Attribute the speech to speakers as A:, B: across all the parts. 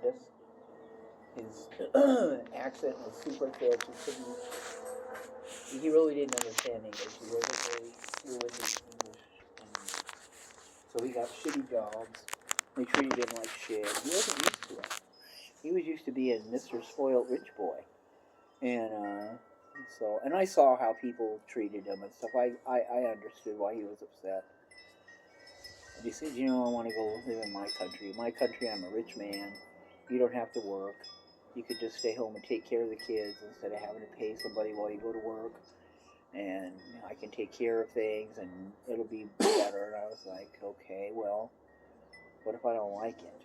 A: Candace. His accent was super thick. He really didn't understand English. He wasn't very fluent in English. So he got shitty jobs. They treated him like shit. He wasn't used to it. He was used to being Mr. Spoiled Rich Boy. And I saw how people treated him and stuff. I understood why he was upset. He said, I want to go live in my country. My country, I'm a rich man. You don't have to work. You could just stay home and take care of the kids instead of having to pay somebody while you go to work. And I can take care of things and it'll be better. And I was like, okay, well, what if I don't like it?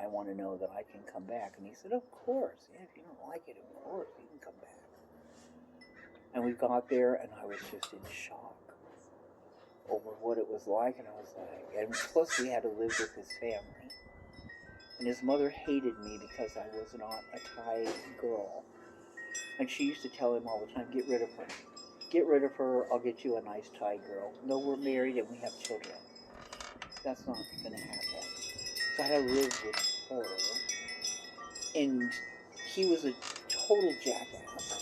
A: I want to know that I can come back. And he said, of course. Yeah, if you don't like it, of course, you can come back. And we got there, and I was just in shock over what it was like. And I was like, and plus we had to live with his family. And his mother hated me because I was not a Thai girl. And she used to tell him all the time, get rid of her. Get rid of her, I'll get you a nice Thai girl. No, we're married and we have children. That's not going to happen. So I had to live with her. And he was a total jackass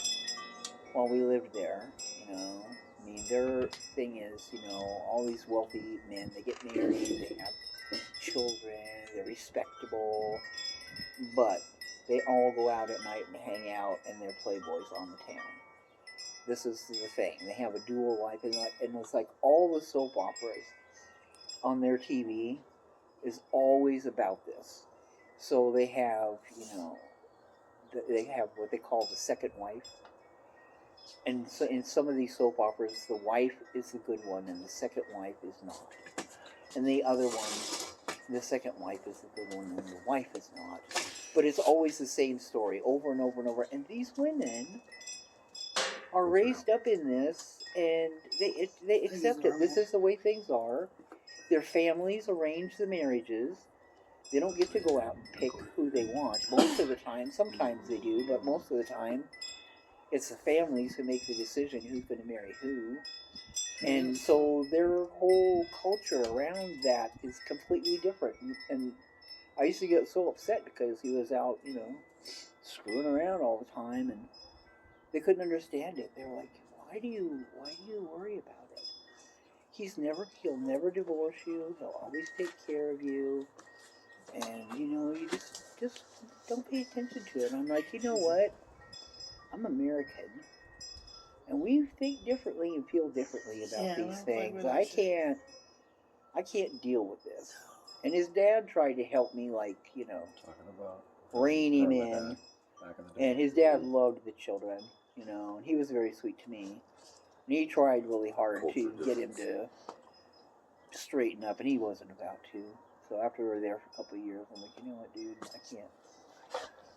A: while we lived there, I mean, their thing is, all these wealthy men, they get married, they have children, they're respectable, but they all go out at night and hang out, and they're playboys on the town. This is the thing. They have a dual life, and it's like all the soap operas on their TV is always about this. So they have, they have what they call the second wife. And so in some of these soap operas, the wife is the good one and the second wife is not. And the other one, the second wife is the good one and the wife is not. But it's always the same story over and over and over. And these women are raised up in this and they accept it. This is the way things are. Their families arrange the marriages. They don't get to go out and pick who they want most of the time. Sometimes they do, but most of the time it's the families who make the decision who's going to marry who. And so their whole culture around that is completely different. And I used to get so upset because he was out, screwing around all the time, and they couldn't understand it. They were like, why do you worry about it? He'll never divorce you. He'll always take care of you. And, you just don't pay attention to it. And I'm like, you know what? I'm American, and we think differently and feel differently about these things. I can't deal with this. And his dad tried to help me, talking about rein him in. And his dad loved the children, and he was very sweet to me. And he tried really hard to get him to straighten up, and he wasn't about to. So after we were there for a couple of years, I'm like, you know what, dude,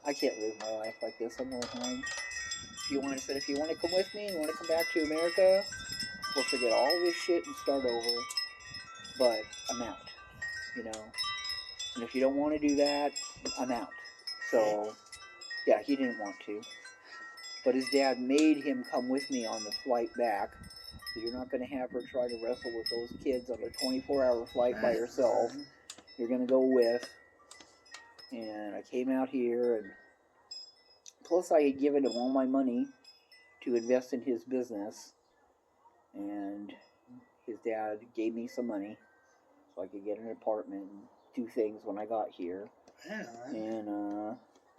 A: I can't live my life like this. I'm going home. If you want to come with me and want to come back to America, we'll forget all this shit and start over. But I'm out, And if you don't want to do that, I'm out. So, yeah, he didn't want to. But his dad made him come with me on the flight back. So you're not going to have her try to wrestle with those kids on a 24-hour flight by herself. You're going to go with. And I came out here, and plus I had given him all my money to invest in his business. And his dad gave me some money so I could get an apartment and do things when I got here. And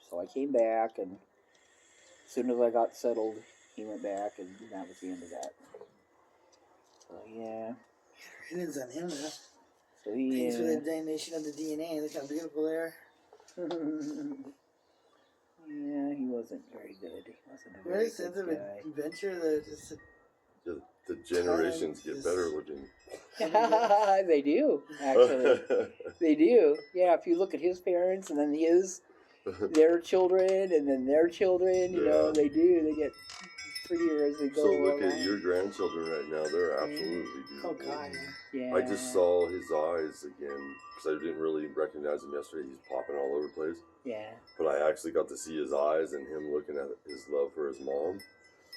A: so I came back, and as soon as I got settled, he went back, and that was the end of that. So, yeah.
B: Everything's on him, though.
A: So
B: thanks for the donation of the DNA. Look how beautiful they are.
A: Yeah, he wasn't very good. He wasn't a very
B: sense
A: good
B: of
A: guy.
B: adventure,
C: the generations get better looking.
A: They do, actually. They do. Yeah, if you look at his parents and then their children and then their children, they do. They get prettier as they go.
C: So look at your grandchildren right now. They're absolutely beautiful.
B: Oh, God,
A: yeah.
C: I just saw his eyes again because I didn't really recognize him yesterday. He's popping all over the place.
A: Yeah.
C: But I actually got to see his eyes and him looking at his love for his mom.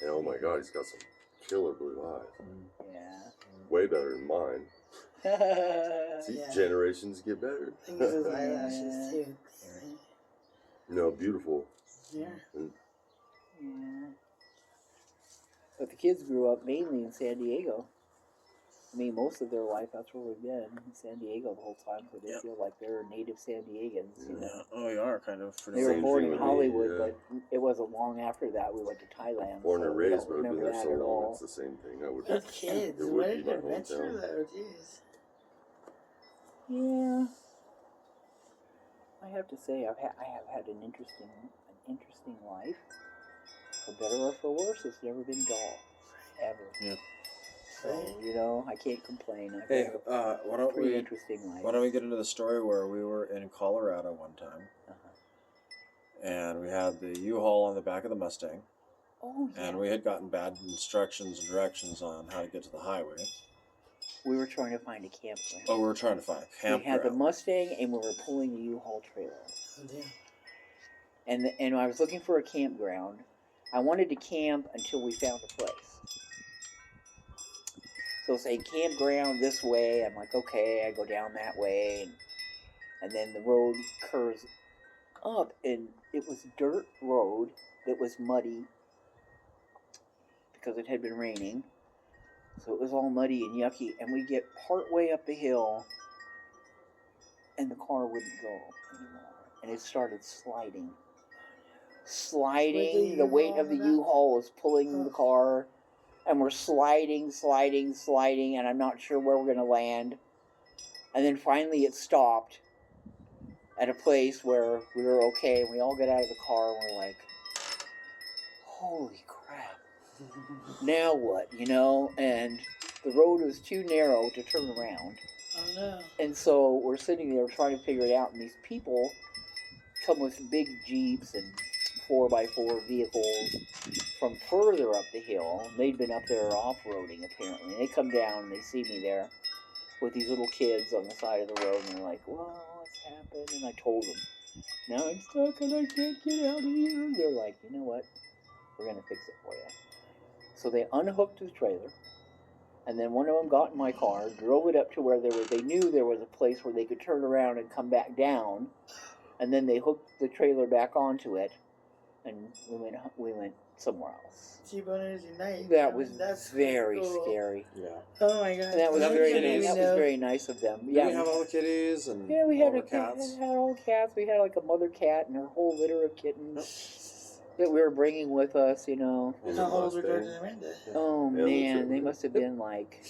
C: And oh my God, he's got some killer blue eyes.
A: Yeah.
C: Way better than mine. See, generations get better.
B: I think it's his eyelashes, too.
C: No, beautiful.
B: Yeah.
C: And
A: Yeah. But the kids grew up mainly in San Diego. I mean, most of their life, that's where we've been, in San Diego the whole time, so they feel like they're native San Diegans, you know.
D: Yeah. Oh, we are kind of pretty
A: They were
C: Same
A: born
C: thing
A: in
C: with me,
A: Hollywood,
C: yeah.
A: but it wasn't long after that we went to Thailand.
C: born
A: so
C: and
A: we
C: raised,
A: don't
C: but I've been
A: remember
C: there
A: that
C: so
A: at
C: long,
A: all.
C: it's the same thing. I would.
B: Good kids.
C: It
B: What
C: would
B: an
C: be my
B: adventure,
C: hometown.
B: though. Jeez.
A: Yeah. I have to say, I have had an interesting life. For better or for worse, it's never been dull, ever.
D: Yeah.
A: So you know, I can't complain. I've
D: Hey,
A: had a
D: why don't
A: pretty
D: we
A: interesting life.
D: why don't we get into the story where we were in Colorado one time, and we had the U-Haul on the back of the Mustang,
A: Oh yeah.
D: and we had gotten bad instructions and directions on how to get to the highway.
A: We were trying to find a campground.
D: Oh, we were trying to find a campground.
A: We had the Mustang, and we were pulling the U-Haul trailer.
B: Oh, damn.
A: And I was looking for a campground. I wanted to camp until we found a place. So say campground this way. I'm like, okay, I go down that way, and then the road curves up, and it was dirt road that was muddy because it had been raining. So it was all muddy and yucky, and we get part way up the hill, and the car wouldn't go anymore, and it started sliding. The weight of the U-Haul was pulling the car, and we're sliding, and I'm not sure where we're going to land. And then finally it stopped at a place where we were okay, and we all get out of the car, and we're like, holy crap. Now what, you know? And the road was too narrow to turn around.
B: Oh, no.
A: And so we're sitting there trying to figure it out, and these people come with big Jeeps and 4x4 vehicles from further up the hill. They'd been up there off-roading, apparently. They come down, and they see me there with these little kids on the side of the road, and they're like, well, what's happened? And I told them, now I'm stuck, and I can't get out of here. They're like, you know what? We're going to fix it for you. So they unhooked the trailer, and then one of them got in my car, drove it up to where they knew there was a place where they could turn around and come back down, and then they hooked the trailer back onto it, and we went somewhere else.
B: T-boners unite.
A: That was
B: That's
A: very
B: cool.
A: scary.
D: Yeah.
B: Oh my god.
A: And that was
D: Have
A: very
D: kitties.
A: nice. That was very nice of them.
D: Did
A: Yeah,
D: we have all the kitties and
A: yeah, we had
D: all the cats?
A: had all the cats. We had like a mother cat and her whole litter of kittens that we were bringing with us. You know.
C: And
B: How
C: the
B: old were George
C: Mustang.
B: and Amanda?
A: Oh
C: Yeah,
A: man,
C: that's
A: they
C: it.
A: must have been like,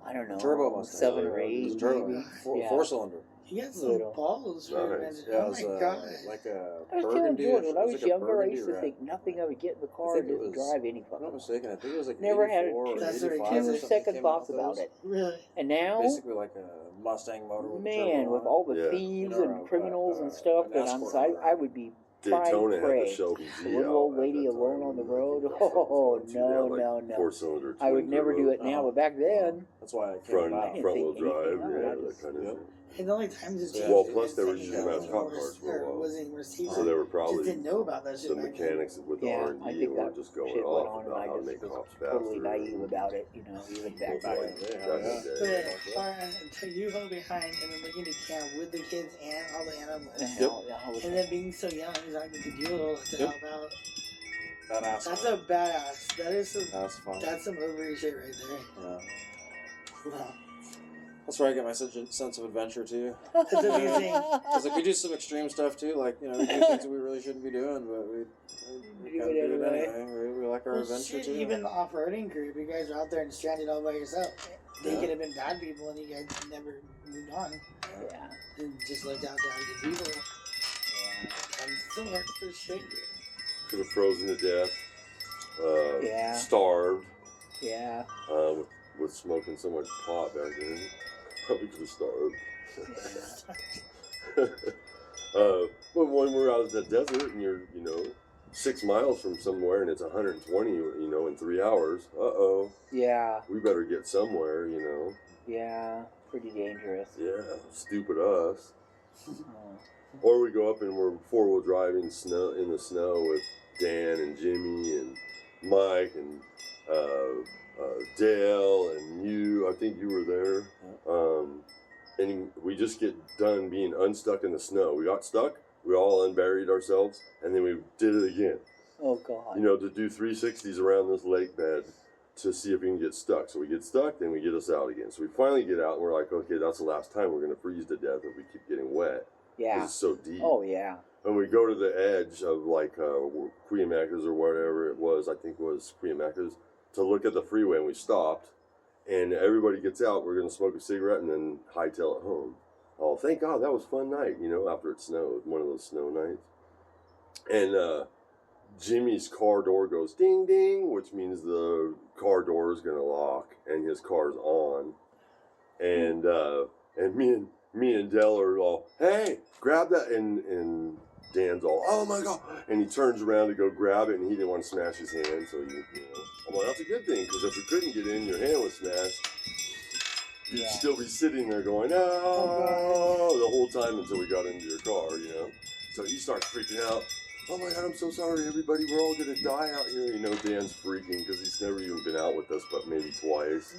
A: I don't know,
D: Turbo Mustang.
A: 7 or
C: Yeah,
A: 8,
D: It was turbo.
A: maybe. Yeah.
D: Four-cylinder.
B: He got some
A: Little.
B: balls for
C: Nice.
B: Amanda.
D: Yeah, it
B: Oh
D: was
B: my god.
D: like a
A: I was telling
D: burgundy.
A: George when I was
D: like a
A: younger, I
D: burgundy
A: used to
D: red.
A: think nothing of it. Get in the car
D: I
A: and
D: think it
A: just
D: was-
A: drive any
D: If I'm
A: fucking.
D: not mistaken, I think it was like
A: Never had
D: 84 or
B: That's very
D: 85 or
B: cute.
D: something
A: second
D: came
A: thoughts
D: off
A: about
D: those.
A: it.
B: Really?
A: And now,
D: Basically like a Mustang motor with a
A: man,
D: turbo
A: with
D: on
A: all the
C: Yeah.
A: thieves
D: You know,
A: and criminals and
D: an
A: stuff that I'm
D: escort
A: sorry,
D: motor.
A: I would be
C: Daytona had the
A: prey.
C: Shelby
A: A
C: Z
A: little
C: out
A: old
C: at
A: lady
C: that
A: alone
C: time,
A: on the
C: and I think
A: road.
C: that's something
A: Oh,
C: too. They had,
A: no,
C: like,
A: no, no.
C: 4-cylinder
A: I would
C: twin
A: never do
C: turbo,
A: it now, but back then,
D: That's why I came
C: front
D: about.
A: didn't
C: front wheel
A: think anything
C: drive,
A: of it.
C: yeah,
A: I
C: that
A: just-
C: kind of
D: Yep.
C: thing.
B: And the only time the
D: Yeah.
C: Well, plus they were using them as cop
B: was-
C: cars for a
B: or
C: while.
B: wasn't received.
C: So they were
B: Just
C: probably
B: didn't know about that shit.
C: the
B: back then.
C: mechanics with the
A: yeah, I
C: R&D
A: think
C: were
A: that
C: just going
A: shit went
C: off
A: on, and
C: about
A: I
C: how to
A: just
C: make
A: was
C: cops
A: totally
C: faster.
A: naive about it, you know, even back
C: Most
D: back
A: then.
D: in the day,
C: back
D: hell
C: in
D: yeah.
C: the
B: But
C: day.
B: until you hold behind and then looking to camp with the kids and all the animals.
A: The hell, yeah, I was-
B: And then being so young, he's not going to do it all to
D: Yep.
B: help out.
D: Badass.
B: That's a badass. That is some.
D: That's fun.
B: That's some ovary shit right there.
D: Yeah.
B: Wow.
D: That's where I get my sense of adventure too.
B: That's amazing.
D: Because like we do some extreme stuff too, like we do things that we really shouldn't be doing, but we
A: Do
D: kind of
A: it
D: do it
A: anyway.
D: anyway. We like our
B: Well,
D: adventure
B: shit,
D: too.
B: even the off-roading group, you guys are out there and stranded all by yourself. They
D: Yeah.
B: could have been bad people and you guys never moved on
A: Yeah,
B: and just looked out there as good people.
A: yeah.
B: I'm still hard for shit.
C: Could have frozen to death.
A: Yeah.
C: Starved.
A: Yeah.
C: With smoking so much pot back then. Probably could have starved. But when we're out in the desert and you're, 6 miles from somewhere and it's 120, in 3 hours,
A: Yeah,
C: we better get somewhere,
A: yeah. Pretty dangerous.
C: Yeah, stupid us.
A: Oh.
C: Or we go up and we're 4-wheel driving in the snow with Dan and Jimmy and Mike and Dale and you. I think you were there. And we just get done being unstuck in the snow. We got stuck, We all unburied ourselves, and then we did it again.
A: Oh God.
C: You know, to do 360s around this lake bed to see if we can get stuck. So we get stuck, then we get us out again. So we finally get out, and we're like, okay, that's the last time. We're going to freeze to death if we keep getting wet.
A: Yeah.
C: Because it's so deep.
A: Oh yeah.
C: And we go to the edge of like Cuyamacas or whatever it was, I think it was Cuyamacas, to look at the freeway, and we stopped. And everybody gets out. We're going to smoke a cigarette and then hightail it home. Oh, thank God, that was a fun night, you know, after it snowed, one of those snow nights. And Jimmy's car door goes ding ding, which means the car door is going to lock and his car's on. And me and Dell are all, hey, grab that. And Dan's all, oh my God. And he turns around to go grab it, and he didn't want to smash his hand. So, you know, I'm like, that's a good thing, because if we couldn't get in, your hand was smashed. You'd still be sitting there going, oh, the whole time until we got into your car, you know. So he starts freaking out. Oh my God, I'm so sorry, everybody. We're all going to die out here. You know, Dan's freaking because he's never even been out with us but maybe twice.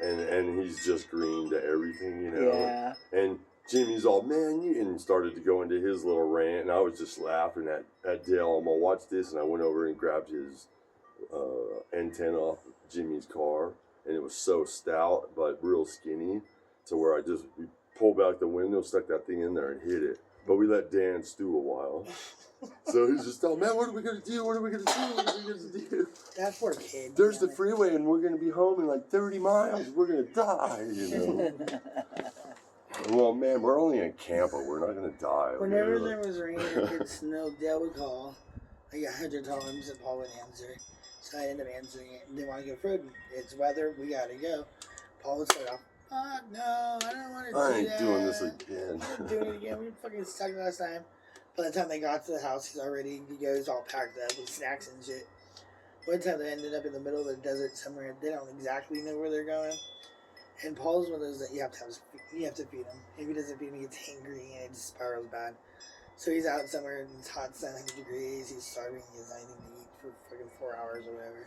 C: And he's just green to everything, you know.
A: Yeah.
C: And Jimmy's all, man, you, and started to go into his little rant. And I was just laughing at Dale. I'm going to watch this. And I went over and grabbed his antenna off Jimmy's car. And it was so stout, but real skinny, to where we pulled back the window, stuck that thing in there, and hit it. But we let Dan stew a while. So he's just, oh man, what are we going to do? What are we going to do? What are we going to do?
B: That poor kid.
C: There's the freeway, and we're going to be home in like 30 miles. We're going to die, you know. Well, man, we're only in Campo. We're not going to die.
B: Whenever there was rain or good snow, Dale would call like 100 times, and Paul would answer. So I ended up answering it. And they want to go further. It's weather. We got to go. Paul would start off, fuck no, I don't want to do that.
C: I ain't doing this again.
B: I'm doing it again. We fucking stuck last time. By the time they got to the house, he goes all packed up with snacks and shit. One time they ended up in the middle of the desert somewhere. They don't exactly know where they're going. And Paul's one of those that you have to feed him. If he doesn't feed him, he gets hangry and it just spirals bad. So he's out somewhere in it's hot 100 degrees. He's starving. He has anything to eat for fucking 4 hours or whatever.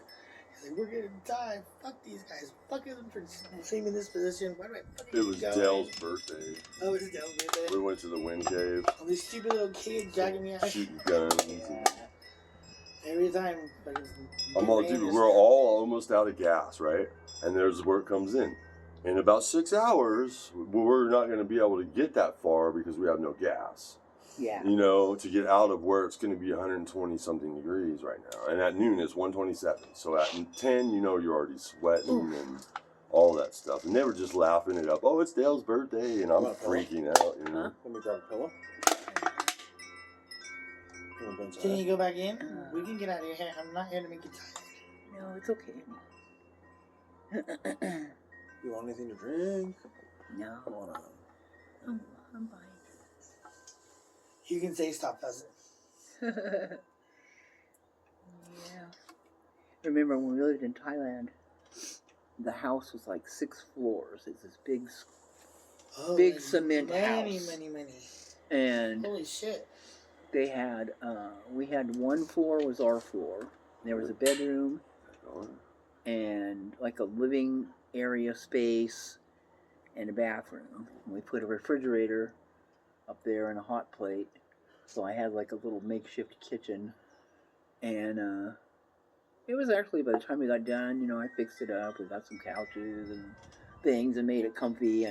B: He's like, we're gonna die. Fuck these guys. Fuck them for putting me in this position. Why do I fucking
C: It was
B: go?
C: Dale's birthday.
B: Oh, it was Dale's birthday.
C: We went to the wind cave.
B: All these stupid little kids dragging me out.
C: Shooting guns.
A: Yeah.
B: Every time, fucking.
C: I'm all, dude, we're all almost out of gas, right? And there's where it comes in. In about 6 hours, we're not going to be able to get that far because we have no gas.
A: Yeah.
C: You know, to get out of where it's going to be 120 something degrees right now. And at noon it's 127. So at 10, you know, you're already sweating and all that stuff. And they were just laughing it up. Oh, it's Dale's birthday, and I'm freaking out. You know.
D: Let me grab a pillow.
B: Can you go back in? We can get out of here. I'm not here to make you tired.
A: No, it's okay.
D: You want anything to drink?
A: No.
D: Come on out.
A: I'm fine.
B: You can say stop fussing.
A: Yeah. Remember when we lived in Thailand, the house was like 6 floors. It's this big cement house.
B: Many.
A: And
B: Holy shit.
A: they had, we had one floor was our floor. There was a bedroom and like a living area space and a bathroom. And we put a refrigerator up there and a hot plate. So I had like a little makeshift kitchen. And it was actually, by the time we got done, you know, I fixed it up. We got some couches and things and made it comfy.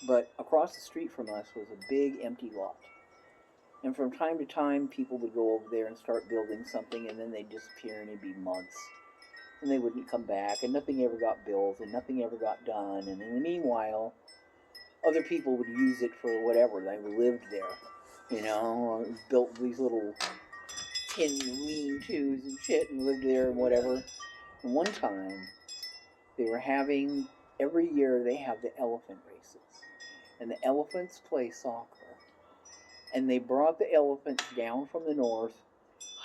A: But across the street from us was a big empty lot. And from time to time, people would go over there and start building something, and then they'd disappear, and it'd be months. And they wouldn't come back, and nothing ever got built, and nothing ever got done. And in the meanwhile, other people would use it for whatever. They lived there, you know, or built these little tin lean-tos and shit, and lived there and whatever. And one time, they were having, every year they have the elephant races. And the elephants play soccer. And they brought the elephants down from the north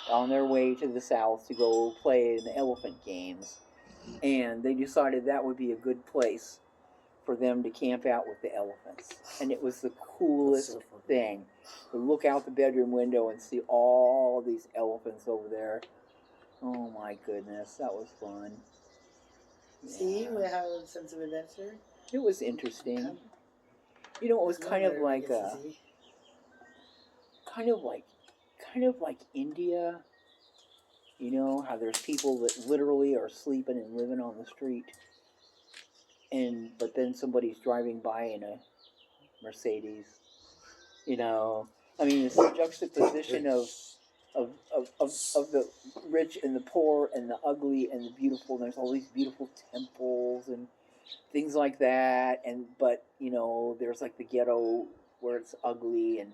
A: on their way to the south to go play in the elephant games. And they decided that would be a good place for them to camp out with the elephants. And it was the coolest thing. To look out the bedroom window and see all these elephants over there. Oh my goodness, that was fun.
B: See, we have a sense of adventure.
A: It was interesting. You know, it was kind of like kind of like India. You know how there's people that literally are sleeping and living on the street, but then somebody's driving by in a Mercedes. You know, I mean, it's the juxtaposition of the rich and the poor and the ugly and the beautiful. And there's all these beautiful temples and things like that. But you know, there's like the ghetto where it's ugly, and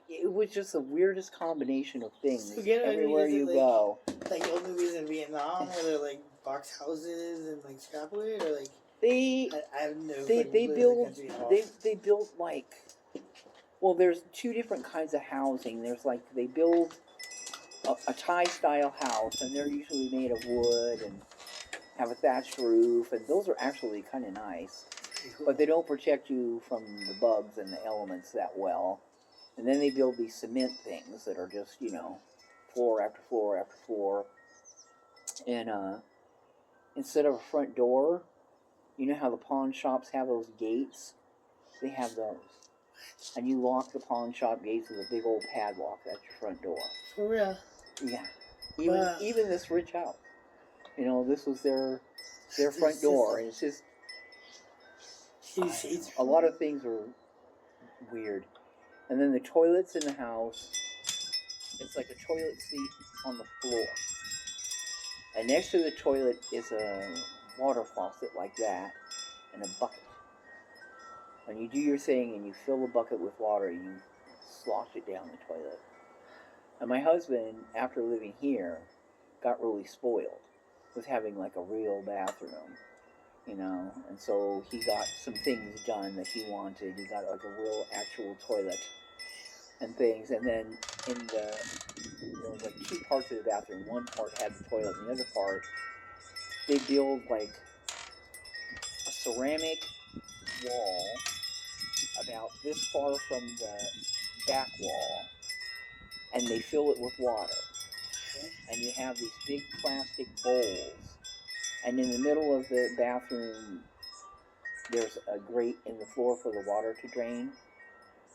A: it was just the weirdest combination of things
B: So ghetto,
A: everywhere you go.
B: Like old movies in Vietnam where they're like box houses and like scrapwood, or like
A: They
B: I have no
A: they
B: fucking clue
A: build
B: the country at all.
A: they build like, well, there's two different kinds of housing. There's like they build a Thai style house, and they're usually made of wood and have a thatched roof, and those are actually kind of nice, but they don't protect you from the bugs and the elements that well. And then they build these cement things that are just, you know, floor after floor after floor. And instead of a front door, you know how the pawn shops have those gates? They have those. And you lock the pawn shop gates with a big old padlock. That's your front door.
B: For real?
A: Yeah.
B: Wow.
A: Even this rich house. You know, this was their front door. And it's just, a lot of things are weird. And then the toilets in the house, it's like a toilet seat on the floor. And next to the toilet is a water faucet like that and a bucket. When you do your thing and you fill the bucket with water, you slosh it down the toilet. And my husband, after living here, got really spoiled with having like a real bathroom, you know. And so he got some things done that he wanted. He got like a real actual toilet and things. And then there was like two parts of the bathroom. One part had the toilet, and the other part, they build like a ceramic wall about this far from the back wall, and they fill it with water. And you have these big plastic bowls, and in the middle of the bathroom there's a grate in the floor for the water to drain.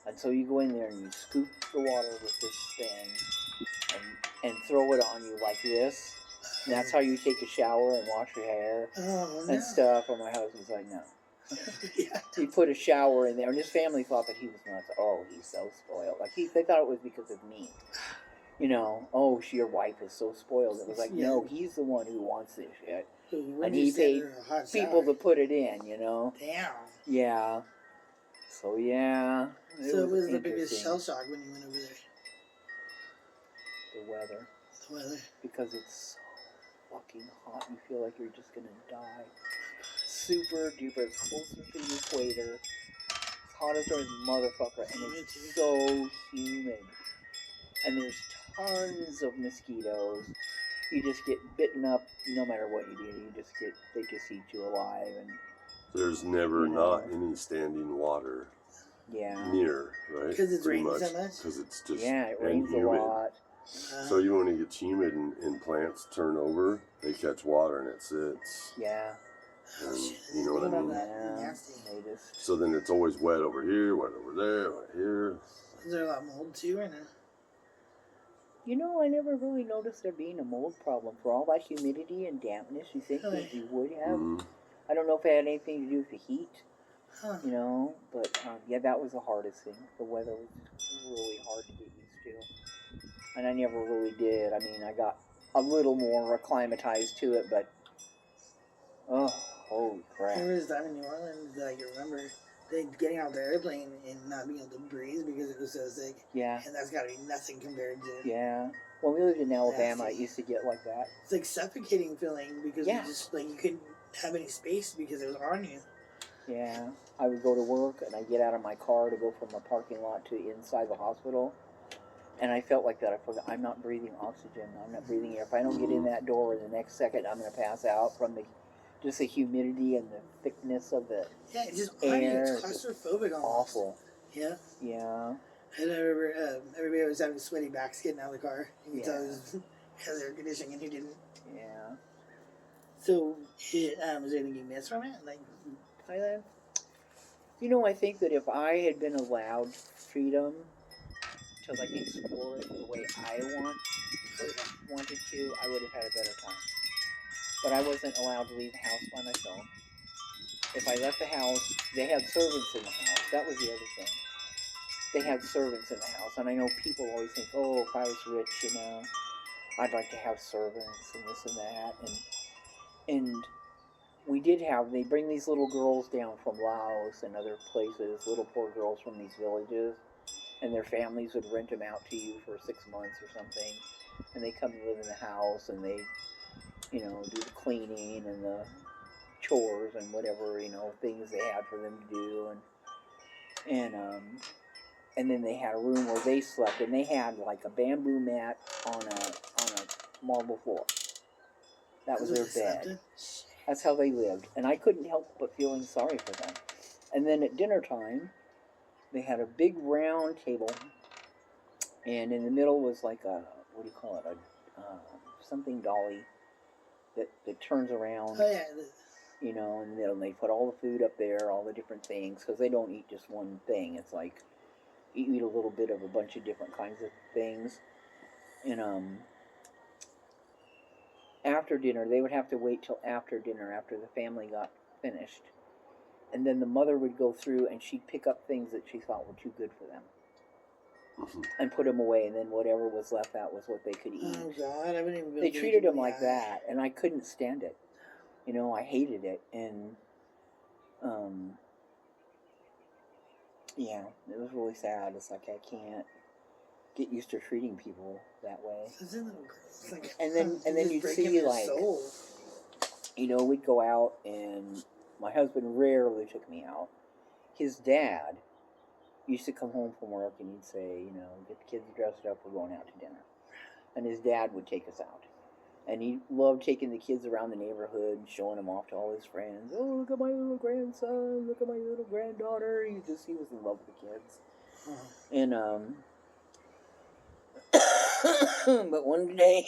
A: And so you go in there and you scoop the water with this thing and throw it on you like this. And that's how you take a shower and wash your hair and stuff. And my husband's like, no. He put a shower in there, and his family thought that he was nuts. Oh, he's so spoiled. Like they thought it was because of me. You know, oh, your wife is so spoiled. It was like, no, he's the one who wants this shit. And he paid people to put it in, you know.
B: Damn.
A: Yeah. So, yeah.
B: So it was the biggest shell shock when you went over there?
A: The weather.
B: The weather.
A: Because it's so fucking hot. You feel like you're just going to die. Super duper. It's closer to the equator. It's hot as a motherfucker. And it's so humid. And there's tons of mosquitoes. You just get bitten up no matter what you do. They just eat you alive. And
C: there's never not any standing water near, right?
B: Because it's raining so much?
C: Because it's just
A: it rains a lot.
C: So you when it gets humid and plants turn over, they catch water and it sits.
A: Yeah.
C: And you know what I mean?
A: Yeah.
C: So then it's always wet over here, wet over there, wet here.
B: Is there a lot of mold too right now?
A: You know, I never really noticed there being a mold problem. For all that humidity and dampness, you think that you would have. Mm-hmm. I don't know if it had anything to do with the heat, you know, but that was the hardest thing. The weather was really hard to get used to. And I never really did. I mean, I got a little more acclimatized to it, but, holy crap.
B: There was time in New Orleans that I can remember getting out of the airplane and not being able to breathe because it was so thick. Yeah. And that's got to be nothing compared to...
A: Yeah. When we lived in Alabama, it used to get like that.
B: It's like suffocating feeling because you just, like, you couldn't have any space because it was on you.
A: Yeah. I would go to work and I'd get out of my car to go from the parking lot to inside the hospital. And I felt like that. I thought, I'm not breathing oxygen. I'm not breathing air. If I don't get in that door in the next second, I'm going to pass out from just the humidity and the thickness of the
B: it's just
A: air.
B: It's claustrophobic almost.
A: Awful.
B: Yeah.
A: Yeah.
B: And I remember everybody was having sweaty backs getting out of the car. You could tell it has air conditioning and he didn't.
A: Yeah.
B: So, was there anything you missed from it? Like
A: Thailand? You know, I think that if I had been allowed freedom to like explore it the way I wanted to, I would have had a better time. But I wasn't allowed to leave the house by myself. If I left the house, they had servants in the house. That was the other thing. They had servants in the house, and I know people always think, oh, if I was rich, you know, I'd like to have servants and this and that, and we did have. They bring these little girls down from Laos and other places, little poor girls from these villages, and their families would rent them out to you for 6 months or something, and they come and live in the house, and they, you know, do the cleaning and the chores and whatever, you know, things they had for them to do, and then they had a room where they slept, and they had like a bamboo mat on a marble floor. That was their bed. That's how they lived, and I couldn't help but feeling sorry for them. And then at dinner time, they had a big round table, and in the middle was like a, what do you call it, a something dolly that turns around.
B: Oh yeah.
A: You know, in the middle, and they put all the food up there, all the different things, because they don't eat just one thing. It's like you eat a little bit of a bunch of different kinds of things. And after dinner, they would have to wait till after dinner, after the family got finished, and then the mother would go through and she'd pick up things that she thought were too good for them, and put them away, and then whatever was left out was what they could eat.
B: Oh God, I wouldn't even.
A: They treated them like that, and I couldn't stand it. You know, I hated it, and yeah, it was really sad. It's like I can't get used to treating people that way.
B: Like,
A: and then you'd see like,
B: soul.
A: You know, we'd go out, and my husband rarely took me out. His dad used to come home from work, and he'd say, you know, get the kids dressed up, we're going out to dinner. And his dad would take us out. And he loved taking the kids around the neighborhood and showing them off to all his friends. Oh, look at my little grandson. Look at my little granddaughter. He was in love with the kids. And, but one day,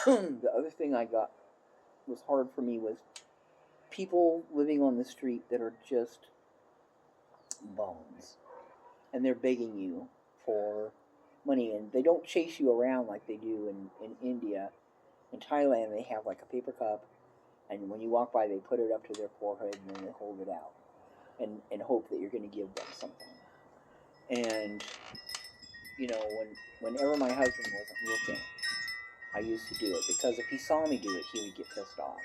A: the other thing I got was hard for me was people living on the street that are just bums. And they're begging you for money, and they don't chase you around like they do in India. In Thailand, they have like a paper cup, and when you walk by, they put it up to their forehead, and then they hold it out, and hope that you're going to give them something. And, you know, whenever my husband wasn't looking, I used to do it, because if he saw me do it, he would get pissed off.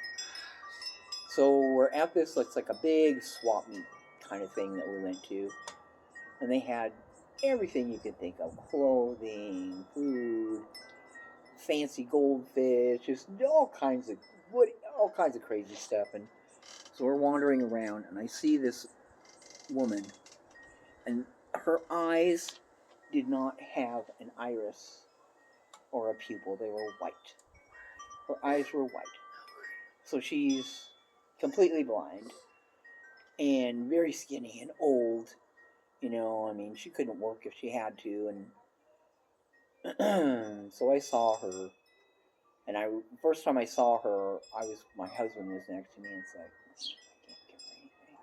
A: So we're at this, it's like a big swap meet kind of thing that we went to, and they had everything you could think of: clothing, food, fancy goldfish, just all kinds of crazy stuff. And so we're wandering around, and I see this woman, and her eyes did not have an iris or a pupil. They were white. Her eyes were white. So she's completely blind and very skinny and old. You know, I mean, she couldn't work if she had to, and so I saw her, and first time I saw her, my husband was next to me, and it's like, I can't give her anything.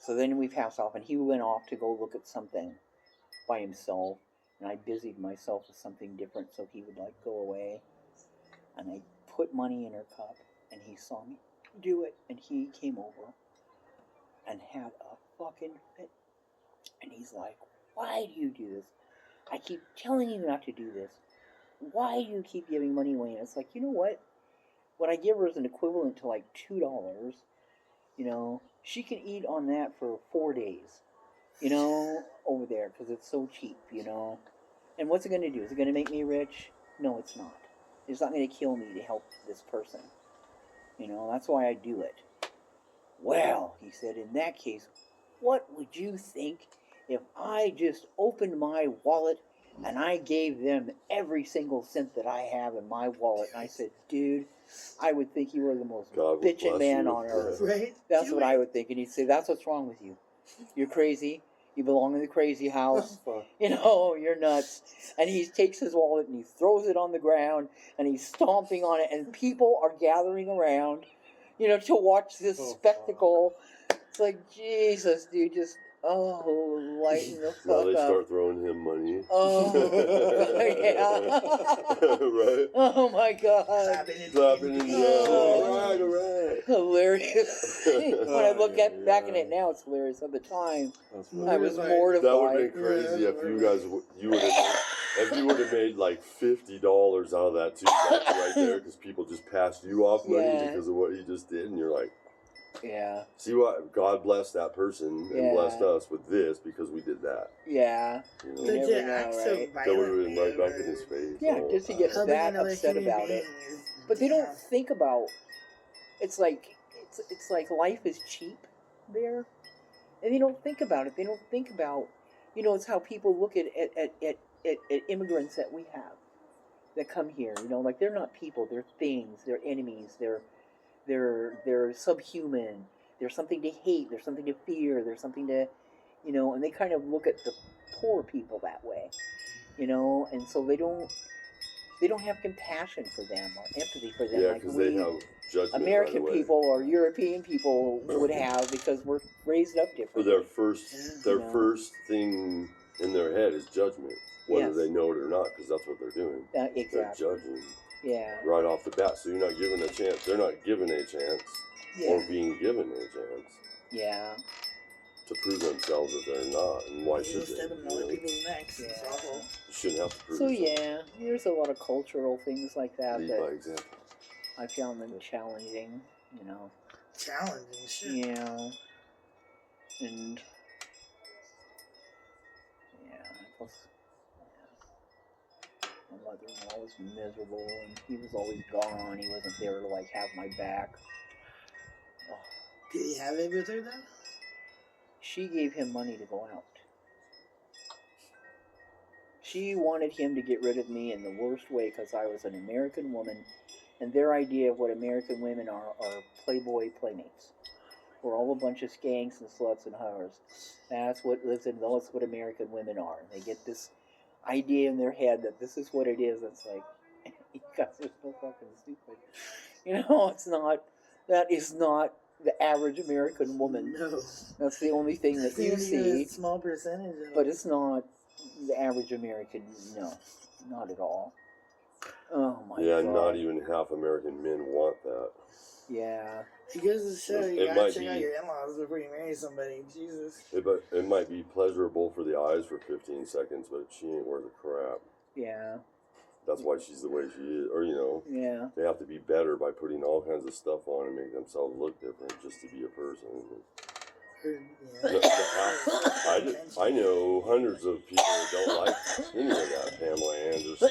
A: So then we passed off, and he went off to go look at something by himself, and I busied myself with something different, so he would like go away, and I put money in her cup, and he saw me do it, and he came over and had a fucking fit. And he's like, why do you do this? I keep telling you not to do this. Why do you keep giving money away? And it's like, you know what? What I give her is an equivalent to like $2. You know, she can eat on that for 4 days, you know, over there, because it's so cheap, you know. And what's it going to do? Is it going to make me rich? No, it's not. It's not going to kill me to help this person. You know, that's why I do it. Well, he said, in that case, what would you think if I just opened my wallet and I gave them every single cent that I have in my wallet? And I said, dude, I would think you were the most bitchin' man on earth.
B: Right?
A: That's what I would think. And he'd say, that's what's wrong with you. You're crazy. You belong in the crazy house. You know, you're nuts. And he takes his wallet and he throws it on the ground and he's stomping on it. And people are gathering around, you know, to watch this spectacle. It's like, Jesus, dude, just Oh, lighten the
C: Now
A: fuck
C: they
A: up.
C: start throwing him money.
A: Oh, yeah.
C: Right?
A: Oh my god.
C: Clapping and yelling. All right.
A: Hilarious. When I look at back in it now, it's hilarious. At the time,
D: That's
A: I was
B: Mortified.
A: mortified.
C: That would have been crazy if you guys you would have if you would have made like $50 out of that too, right there, because people just passed you off money
A: Yeah.
C: because of what he just did, and you're like,
A: Yeah.
C: see what God blessed that person and
A: Yeah.
C: blessed us with this because we did that.
A: Yeah.
C: You
B: But
C: know,
A: You never
B: to
A: know,
B: act
A: right?
B: so
C: that would have been right back in
B: violently
C: his face.
A: Yeah,
C: all
A: just to
C: the
A: get
C: time.
B: helping
A: that
B: another
A: upset
B: human
A: about
B: being
A: it.
B: is-
A: But they
B: yeah.
A: don't think about. It's like life is cheap there, and they don't think about it. They don't think about, it's how people look at immigrants that we have that come here. Like they're not people. They're things. They're enemies. They're subhuman. There's something to hate. There's something to fear. There's something to, and they kind of look at the poor people that way, and so they don't have compassion for them or empathy for them
C: Yeah,
A: like
C: because
A: we
C: they have judgment
A: American
C: right away.
A: people or European people would have because we're raised up
C: For
A: differently.
C: their first
A: You know.
C: first thing in their head is judgment, whether
A: Yes.
C: they know it or not, because that's what they're doing. They're
A: Exactly.
C: judging
A: Yeah.
C: right off the bat, so you're not given a chance. They're not given a chance or
A: Yeah.
C: being given a chance
A: Yeah.
C: to prove themselves that they're not, and why
B: You're
C: should they?
B: stepping on other people's necks. It's
A: Yeah.
B: awful.
C: You shouldn't have to prove
A: So
C: yourself.
A: yeah, there's a lot of cultural things like that
C: Lead by
A: that
C: example.
A: I found them challenging.
B: Challenging shit.
A: Yeah. And yeah, plus my mother-in-law was miserable, and he was always gone. He wasn't there to like have my back. Oh.
B: Did he have it with her though?
A: She gave him money to go out. She wanted him to get rid of me in the worst way because I was an American woman, and their idea of what American women are playboy playmates. We're all a bunch of skanks and sluts and whores. That's what American women are. They get this idea in their head that this is what it is. It's like, you guys are so fucking stupid. It's not. That is not the average American woman.
B: No.
A: That's the only thing that you
B: It's even
A: see.
B: a small percentage of
A: But
B: it.
A: it's not the average American. No, not at all. Oh my
C: Yeah,
A: god.
C: not even half American men want that.
A: Yeah.
B: It goes to show you
C: It
B: gotta
C: might
B: check out
C: be-
B: your in-laws before you marry somebody. Jesus.
C: It might be pleasurable for the eyes for 15 seconds, but she ain't worth a crap.
A: Yeah.
C: That's why she's the way she is. Or,
A: Yeah.
C: they have to be better by putting all kinds of stuff on and make themselves look different just to be a person. I know hundreds of people that don't like any of that. Pamela Anderson.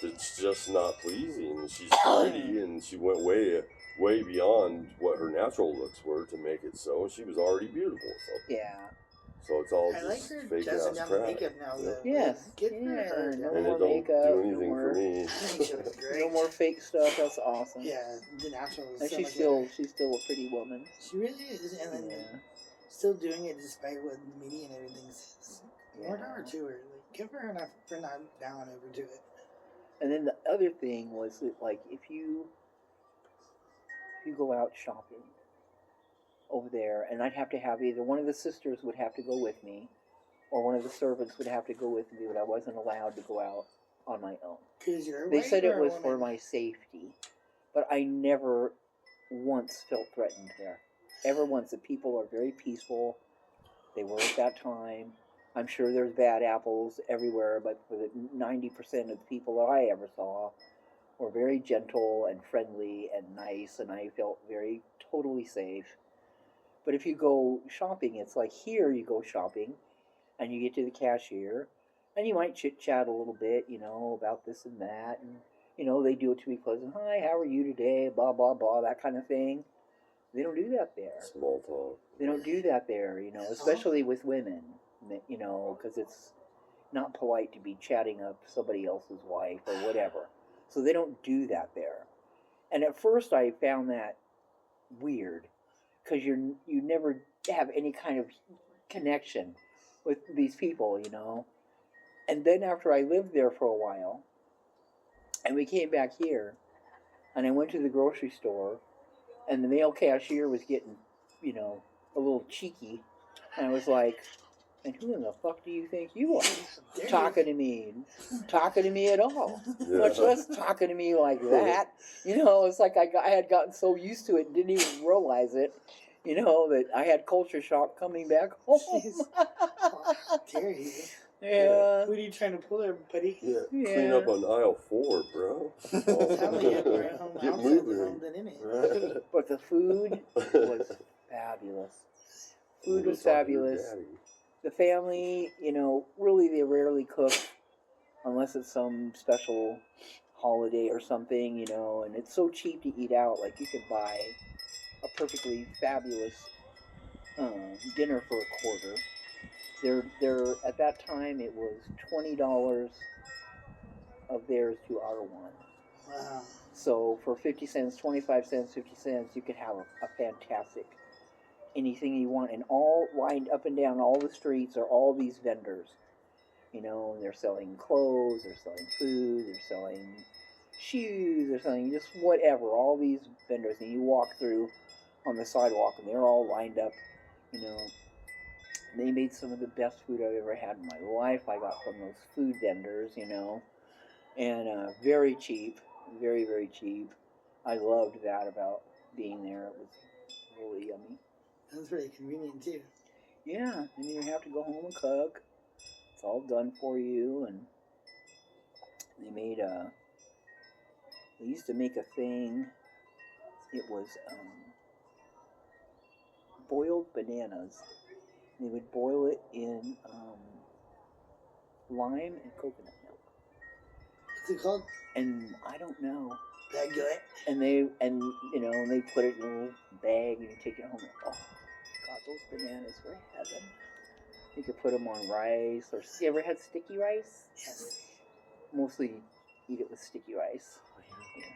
C: And it's just not pleasing. She's pretty, and she went way beyond what her natural looks were to make it so. She was already beautiful.
A: Yeah.
C: So it's all
B: I like
C: just
B: her
C: fake
B: dressing
C: ass
B: down the
C: crap.
B: makeup now, though.
A: Yes.
B: Good for
A: Yeah.
B: her.
A: No
C: And
A: more
C: it don't
A: makeup,
C: do
A: no
C: anything
A: more-
C: for me.
B: I think she was great.
A: No more fake stuff. That's awesome.
B: Yeah, the natural is
A: And
B: so
A: she's
B: much
A: still
B: better.
A: a pretty woman.
B: She really is, and then
A: Yeah.
B: still doing it despite what the media and everything says. More
A: Yeah.
B: power to her. Like, good for her for not bowing over to it.
A: And then the other thing was that, like, if you go out shopping over there, and I'd have to have either one of the sisters would have to go with me, or one of the servants would have to go with me, but I wasn't allowed to go out on my own.
B: 'Cause you're
A: They
B: white
A: said
B: or
A: it
B: a
A: was for
B: woman?
A: my safety, but I never once felt threatened there. Ever once. The people are very peaceful. They were at that time. I'm sure there's bad apples everywhere, but for the 90% of the people that I ever saw were very gentle and friendly and nice, and I felt very totally safe. But if you go shopping, it's like here you go shopping, and you get to the cashier, and you might chit-chat a little bit, about this and that, and, they do it to be pleasant. Hi, how are you today? Blah, blah, blah, that kind of thing. They don't do that there.
C: Small talk.
A: They don't do that there, especially with women, because it's not polite to be chatting up somebody else's wife or whatever. So they don't do that there. And at first I found that weird, because you never have any kind of connection with these people, And then after I lived there for a while, and we came back here, and I went to the grocery store, and the male cashier was getting, a little cheeky And I was like, and who in the fuck do you think you are?
B: Dare
A: Talking to me at all. Much
C: Yeah.
A: less talking to me like that. It's like I had gotten so used to it and didn't even realize it. That I had culture shock coming back home.
B: Jeez. How dare you?
A: Yeah.
B: Who are you trying to pull there, buddy?
C: Yeah,
A: Yeah.
C: clean up on aisle 4, bro.
B: Tell me, we're at home
C: Get
B: outside
C: moving.
B: the home than in it.
C: Right?
A: But the food was fabulous. Food was fabulous. The family, really they rarely cook unless it's some special holiday or something, and it's so cheap to eat out. Like you could buy a perfectly fabulous dinner for a quarter. They're at that time it was $20 of theirs to our one.
B: Wow.
A: So for 50 cents, 25 cents, 50 cents, you could have a fantastic anything you want, and all lined up and down all the streets are all these vendors. They're selling clothes, they're selling food, they're selling shoes, they're selling just whatever. All these vendors, and you walk through on the sidewalk, and they're all lined up. They made some of the best food I've ever had in my life. I got from those food vendors, and very cheap, very very cheap. I loved that about being there. It was really yummy.
B: That's pretty convenient too.
A: Yeah, and you have to go home and cook. It's all done for you, and they used to make a thing. It was boiled bananas. They would boil it in lime and coconut milk.
B: What's it called?
A: And I don't know.
B: That good?
A: And they put it in a little bag and you take it home. Oh God, those bananas were heaven. You could put them on rice, or you ever had sticky rice?
B: Yes.
A: Mostly eat it with sticky rice. Yes.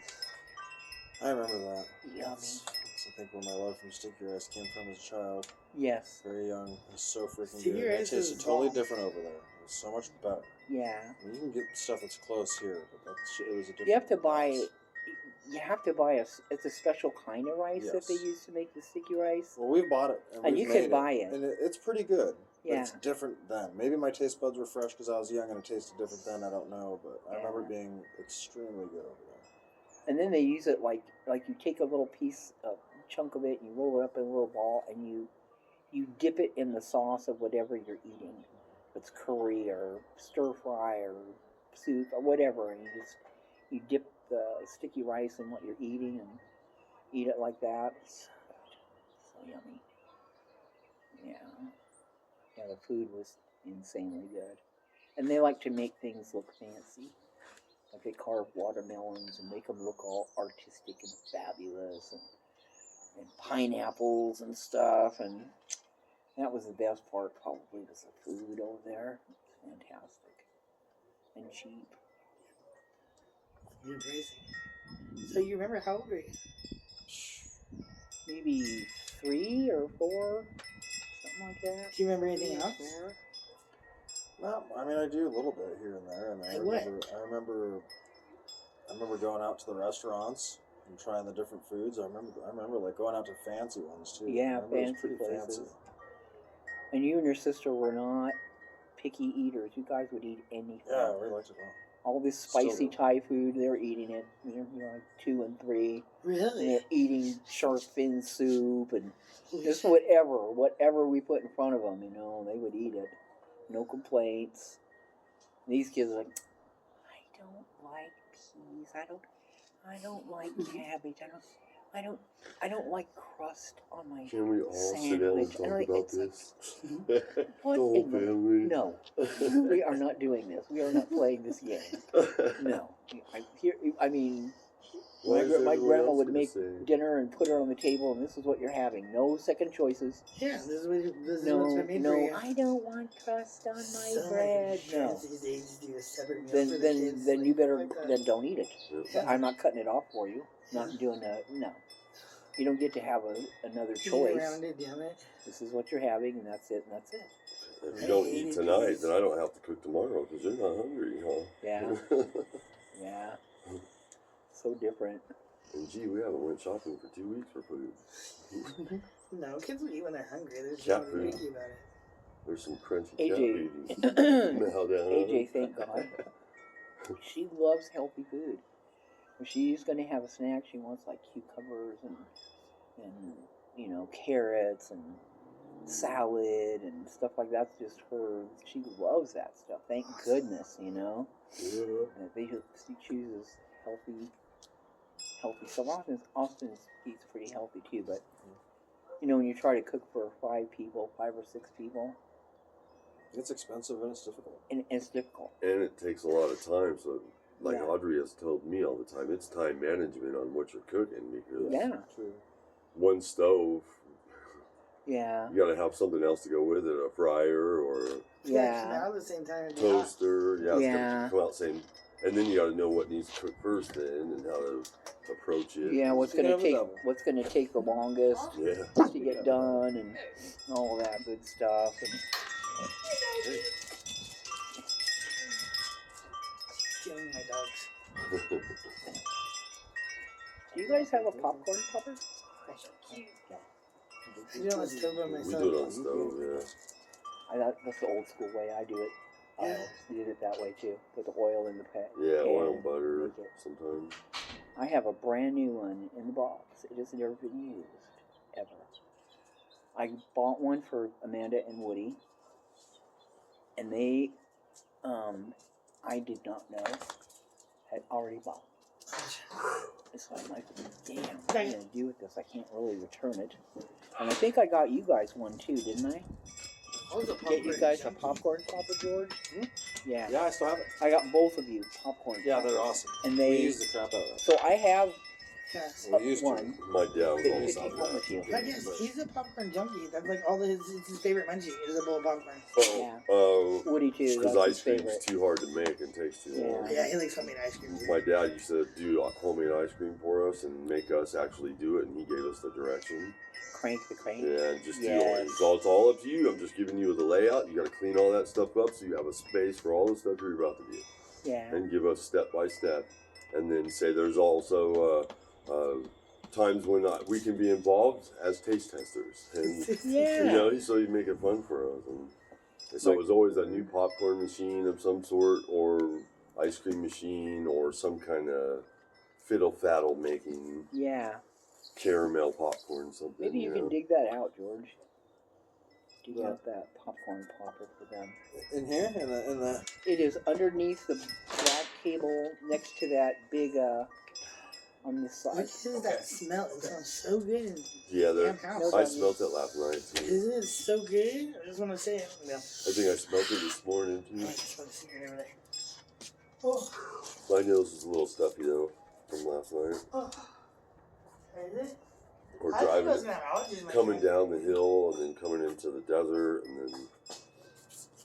D: I remember that.
A: Yummy.
D: That's I think where my love from sticky rice came from as a child.
A: Yes.
D: Very young. It was so freaking
B: Sticky
D: good. It
B: rice
D: tasted
B: is
D: totally
B: bomb.
D: different over there. It was so much better.
A: Yeah.
D: I mean, you can get stuff that's close here, but it was a different.
A: You have to buy.
D: class.
A: You have to buy it's a special kind of rice that they
D: Yes.
A: use to make the sticky rice.
D: Well, we've bought it
A: And
D: we've
A: you
D: made
A: can buy it.
D: and it's pretty good. But
A: Yeah.
D: it's different then. Maybe my taste buds were fresh because I was young and it tasted different then. I don't know, but I remember it being extremely good over there.
A: And then they use it like you take a little chunk of it, and you roll it up in a little ball, and you dip it in the sauce of whatever you're eating. If it's curry or stir fry or soup or whatever, and you dip the sticky rice in what you're eating and eat it like that. It's so yummy. Yeah, the food was insanely good. And they like to make things look fancy. Like they carve watermelons and make them look all artistic and fabulous, and pineapples and stuff. And that was the best part, probably, was the food over there. It's fantastic. And cheap.
B: You're crazy. So you remember how old were you?
A: Maybe 3 or 4, something like that.
B: Do you remember anything
A: 3 or
B: else?
A: 4.
D: No, I mean I do a little bit here and there, and
B: Like what?
D: I remember going out to the restaurants and trying the different foods. I remember like going out to fancy ones too.
A: Yeah,
D: I remember it was
A: fancy
D: pretty
A: places.
D: fancy.
A: And you and your sister were not picky eaters. You guys would eat anything.
D: Yeah, we liked it all.
A: All this
D: Still
A: spicy
D: do.
A: Thai food, they're eating it. They're like 2 and 3. And
B: Really?
A: they're eating shark fin soup and
B: Holy
A: just
B: shit.
A: whatever we put in front of them, they would eat it. No complaints. These kids are like, I don't like peas. I don't like cabbage. I don't like crust on my
C: Can we all sit down and
A: sandwich.
C: talk
A: And
C: about
A: it's like,
C: this?
A: what
C: The whole
A: in the-
C: family.
A: No, we are not doing this. We are not playing this game. No.
C: Why is
A: My
C: everyone
A: grandma
C: else
A: would
C: gonna
A: make
C: say?
A: dinner and put it on the table, and this is what you're having. No second choices.
B: Yeah, this is what's
A: No,
B: been made for you.
A: I don't want crust on my
B: So
A: bread.
B: many
A: No.
B: parents these days do a separate meal for the kids.
A: Then
B: like,
A: you better
B: like that.
A: then don't eat it.
C: Yeah.
A: I'm not cutting it off for you. Not doing that. No. You don't get to have another
B: Eat
A: choice.
B: around it, damn it.
A: This is what you're having, and that's it. And that's it.
C: If you don't eat tonight, then I don't have to cook tomorrow because you're not hungry, huh?
A: Yeah. Yeah. So different.
C: And gee, we haven't went shopping for 2 weeks for food.
B: No, kids will eat when they're hungry. They're just
C: Cat
B: not
C: food.
B: picky about it.
C: There's some crunchy
A: AJ.
C: cat food. Now down.
A: AJ, thank God. She loves healthy food. If she's going to have a snack, she wants like cucumbers and carrots and salad and stuff like that. That's just her. She loves that stuff. Thank goodness,
C: Yeah.
A: She chooses healthy stuff. Austin eats pretty healthy too, but when you try to cook for 5 or 6 people,
D: It's expensive and it's difficult.
A: and it's difficult.
C: And it takes a lot of time. So, like
A: Yeah.
C: Audrey has told me all the time, it's time management on what you're cooking because
A: Yeah.
D: True.
C: one stove,
A: Yeah.
C: you got to have something else to go with it, a fryer or
B: Yeah.
A: Yeah.
B: Now at the same time, it'd be
C: toaster. Yeah, it's
A: Yeah.
C: gonna come out same. And then you got to know what needs to cook first, then, and how to approach it.
A: Yeah, what's
D: You can
A: gonna
D: have a
A: take
D: double.
A: what's gonna take the longest
C: Yeah.
A: to get done and all that good stuff. And
B: stealing my dogs.
A: do you guys have a popcorn popper?
B: I do it on the stove by
C: We
B: myself.
C: do it on stove. Yeah.
A: That's the old school way. I do it. I
B: Yeah.
A: did it that way too. Put the oil in the pan.
C: Yeah, oil
A: and
C: and butter
A: make it.
C: sometimes.
A: I have a brand new one in the box. It has never been used ever. I bought one for Amanda and Woody, and they, I did not know, had already bought. So I'm like, damn, what am I gonna do with this? I can't really return it. And I think I got you guys one too, didn't I?
B: I was a
A: Get you
B: popcorn
A: guys a
B: junkie.
A: popcorn popper, George? Yeah.
D: Yeah, I still have it.
A: I got both of you popcorn.
D: Yeah, they're
A: poppers.
D: awesome.
A: And
D: We
A: they,
D: use the crap out of them.
A: so I have
B: Yes.
D: We used to.
A: one.
C: My dad was
A: That you
C: always
A: could
C: on
A: take home
C: that.
A: with you.
B: But yes, he's a popcorn junkie. That's like all it's his favorite munchie is a bowl of popcorn.
A: Woody too.
C: Because
A: That's his
C: ice cream's
A: favorite.
C: too hard to make and takes too long.
B: Yeah, he likes homemade ice cream too.
C: My dad used to do homemade ice cream for us and make us actually do it, and he gave us the direction.
A: Crank the crank.
C: Yeah, just do
A: Yes.
C: it. It's all up to you. I'm just giving you the layout. You got to clean all that stuff up so you have a space for all the stuff you're about to do.
A: Yeah.
C: And give us step by step. And then say there's also times when we can be involved as taste testers. And
A: Yeah.
C: so you make it fun for us. And so it was always a new popcorn machine of some sort, or ice cream machine, or some kind of fiddle faddle making
A: Yeah.
C: caramel popcorn, something.
A: Maybe you can dig that out, George. Dig
D: Yeah.
A: out that popcorn popper for them.
D: In here? In the
A: It is underneath the black table next to that big on this side.
B: What is that smell? It smells so good in
C: Yeah,
B: the damn house.
C: I smelt it last night too.
B: Isn't it so good? I just want to say it. No.
C: I think I smelt it this morning
B: I
C: too.
B: just smell the cigarette over there. Oh.
C: My nose is a little stuffy though from last night.
B: Oh. Is it?
C: Or
B: I think I was
C: driving,
B: gonna have allergies.
C: coming down the hill and then coming into the desert and then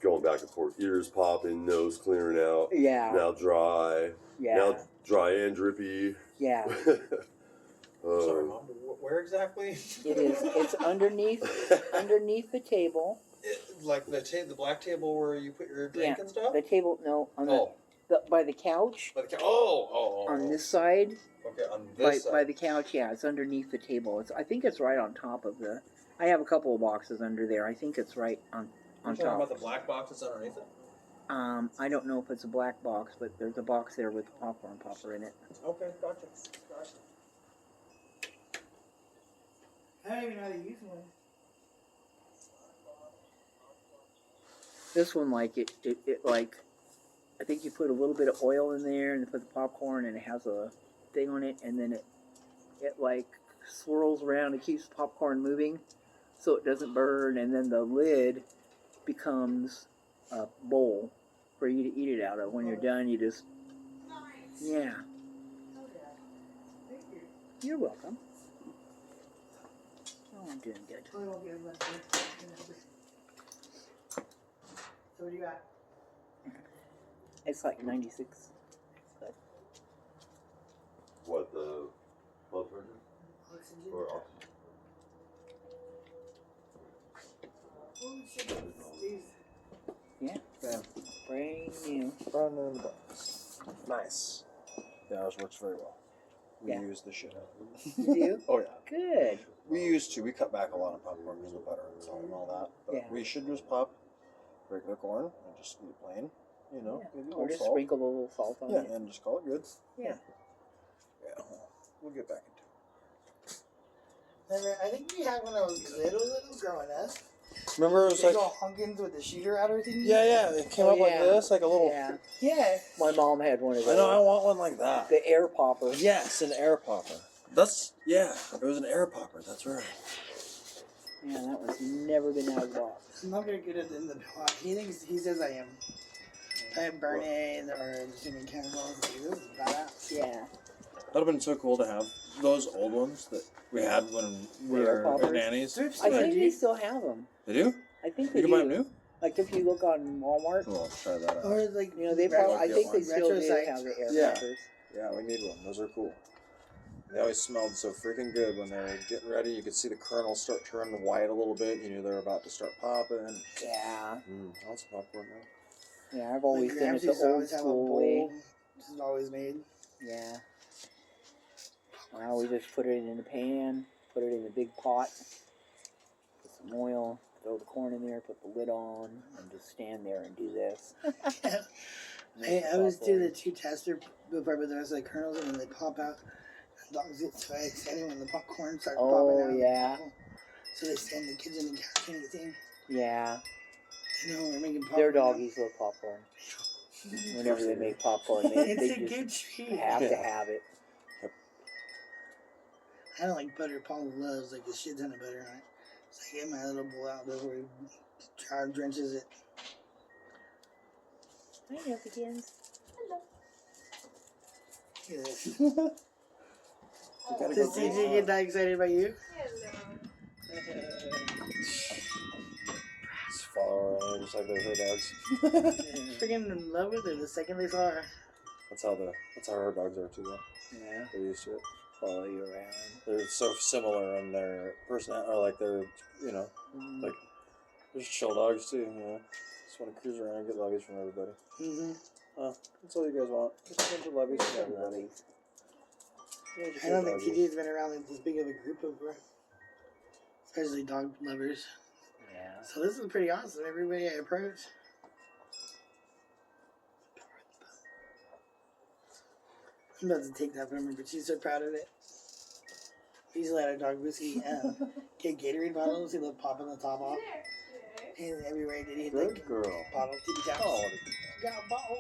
C: going back and forth, ears popping, nose clearing out.
A: Yeah.
C: Now dry.
A: Yeah.
C: Now dry and drippy.
A: Yeah.
D: sorry, Mom. Where exactly?
A: It is. It's underneath the table.
D: Like the black table where you put your drink
A: Yeah.
D: and stuff.
A: The table. No. On
D: Oh,
A: by the couch.
D: by the
A: On this side.
D: Okay, on this side.
A: By the couch. Yeah. It's underneath the table. I think it's right on top of the. I have a couple of boxes under there. I think it's right on
D: You're talking
A: top.
D: about the black box that's underneath it?
A: I don't know if it's a black box, but there's a box there with popcorn popper in it.
D: Okay, gotcha.
B: I don't even know how to use one.
A: This one, like it like, I think you put a little bit of oil in there and put the popcorn, and it has a thing on it, and then it like swirls around and keeps the popcorn moving, so it doesn't burn, and then the lid becomes a bowl for you to eat it out of. When you're done, you just yeah. You're welcome. Oh, I'm doing good.
B: Oh, it won't be as much. So what do you got?
A: It's like 96. But
C: What, the blood pressure?
B: Oxygen.
C: Or oxygen?
B: Holy shit, these.
A: yeah,
D: Bam.
A: brand new.
D: Brand new in the box. Nice. Yeah, ours works very well. We
A: Yeah.
D: use the shit out of it.
A: You do?
D: Oh, yeah.
A: Good.
D: We used to. We cut back a lot on popcorn because of butter and salt and all that. But
A: Yeah.
D: we should just pop regular corn and just eat it plain. You know, maybe a
A: Or
D: little
A: just
D: salt.
A: sprinkle a little salt on
D: Yeah,
A: it.
D: and just call it good.
A: Yeah.
D: Yeah, we'll get back into it.
B: Remember, I think we had when I was little growing up.
D: Remember, it was like,
B: Big old Hunkins with the shooter outer thing.
D: yeah, it came
A: Oh,
D: up like
A: yeah.
D: this, like a little.
A: Yeah.
B: Yeah.
A: My mom had one of
D: I
A: those.
D: know, I want one like that.
A: The air popper.
D: Yes, an air popper. Yeah, it was an air popper, that's right.
A: Yeah, that one's never been out of the box.
B: I'm not very good at in the pot. He says I am. I burn it or just doing cannonballs. This is badass.
A: Yeah.
D: That would have been so cool to have those old ones that we had when we
A: air
D: were
A: poppers?
D: at Nanny's.
A: I think they still have them.
D: They do?
A: I think they
D: You
A: do.
D: can buy them new?
A: Like if you look on Walmart,
D: Oh, I'll try that out.
B: Or like
A: you know, they probably, I
D: get
A: think they
D: one.
A: still
B: Retro
A: do
B: sites.
A: have the air
D: Yeah.
A: poppers.
D: Yeah, we need one. Those are cool. They always smelled so freaking good when they were getting ready. You could see the kernels start turning white a little bit. You knew they were about to start popping.
A: Yeah.
D: I want some popcorn now.
A: Yeah, I've always
B: my
A: done it
B: grams
A: the
B: used to
A: old
B: always have a
A: school
B: bowl.
A: way.
B: This is always made.
A: Yeah. We just put it in the pan, put it in the big pot, put some oil, throw the corn in there, put the lid on, and just stand there and do this.
B: I always do the two tester before, but the rest of the kernels and then they pop out. And dogs get so excited when the popcorn starts popping
A: Oh,
B: out.
A: yeah.
B: So they stand the kids in the couch and anything.
A: Yeah.
B: You know, we're making popcorn.
A: Their doggies love popcorn. Whenever they make popcorn, they
B: It's a
A: just
B: good treat.
A: have to
D: Yeah.
A: have it.
B: I don't like butter. Paul loves like a shit ton of butter on it. So I get my little bowl out before he drenches it.
A: Hi, Nelfikins. Hello.
B: Look at this.
D: You gotta
B: Does
D: go
B: TJ get that excited about you?
D: Just follow her around just like they're her dogs.
B: Freaking in love with her the second they saw her.
D: That's how her dogs are too, though.
A: Yeah,
D: They're used to it.
A: follow you around.
D: They're so similar in their personality, or like they're, you know, like they're just chill dogs too. You know, just want to cruise around and get lovies from everybody.
B: Mm-hmm.
D: That's all you guys want. Just a bunch of lovies from everybody.
B: I don't think TJ's been around like this big of a group before. Especially dog lovers.
A: Yeah.
B: So this is pretty awesome. Everybody I approach. I'm about to take that from her, but she's so proud of it. We used to let our dog Whiskey get Gatorade bottles. He loved popping the top off. And everywhere did he
D: Good
B: like
D: girl.
B: bottle, tippy taps.
D: Oh,
B: Got a bottle.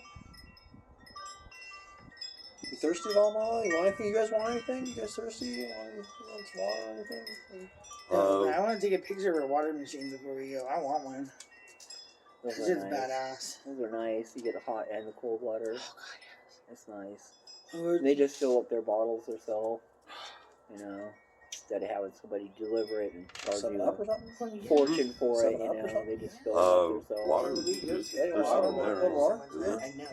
D: you thirsty at all, Molly? You want anything? You guys want anything? You guys thirsty? You want some water or anything?
B: I want to take a picture of our water machine before we go. I want one.
A: Those
B: It's
A: are
B: just
A: nice.
B: badass.
A: Those are nice. You get the hot and the cold water.
B: Oh god,
A: That's nice.
B: yes.
A: They just fill up their bottles themselves. You know, instead of having somebody deliver it and charge
D: 7
A: you
D: Up or
A: a
D: something?
A: fortune for it.
D: 7
A: You
D: Up or
A: know,
D: something?
A: they just fill it up themselves.
C: Water.
B: There's
C: There's
D: water,
C: some there.
D: little more.
C: Is there?
B: I know.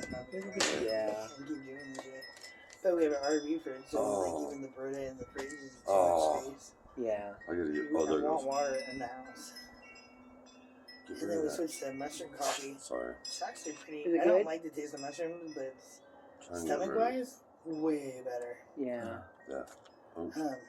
A: Yeah.
B: Keep doing this shit. But we have an RV fridge, so like
C: Oh.
B: even the Brita in the fridge is too
C: Oh.
B: much space.
A: Yeah.
C: I gotta get.
B: We
C: Oh, there
B: want
C: goes.
B: water in the house.
C: Get
B: And
C: rid
B: then
C: of
B: we
C: that.
B: switched to mushroom coffee.
C: Sorry.
B: It's actually pretty.
A: Is it
B: I don't
A: good?
B: like the taste of mushrooms, but it's
C: Trying to get
B: stomach
C: rid of it.
B: wise, way better.
A: Yeah.
C: Yeah. Oh,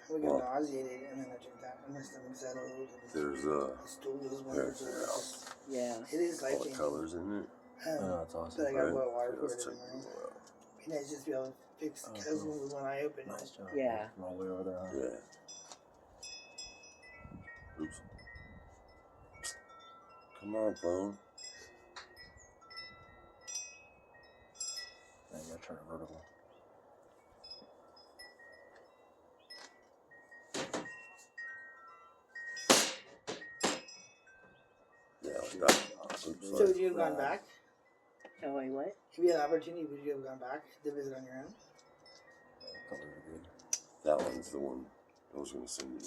B: We get
C: Well.
B: nauseated and then I drink that and my stomach settles. And
C: there's
B: the stool is one
C: there.
B: of those.
A: Yeah.
B: It is
C: all
B: life
C: the
B: changing.
C: colors in it.
D: That's awesome.
B: But I got
C: Right?
B: boil water
C: Yeah,
B: for
C: let's
B: it
C: check
B: in the morning.
C: it out.
B: Be nice just to be able to fix the
D: Oh,
B: cousin
D: cool.
B: was when I opened
D: Nice
B: it.
D: job.
A: Yeah.
D: From all the way over there, huh?
C: Yeah. Oops. Come on, phone.
D: Yeah, you gotta turn it vertical.
C: Yeah, like that. Oops,
B: So
C: sorry.
B: would you have gone back?
A: Oh, wait, what?
B: If you had an opportunity, would you have gone back to visit on your own?
D: Colors are good.
C: That one's the one I was gonna send you.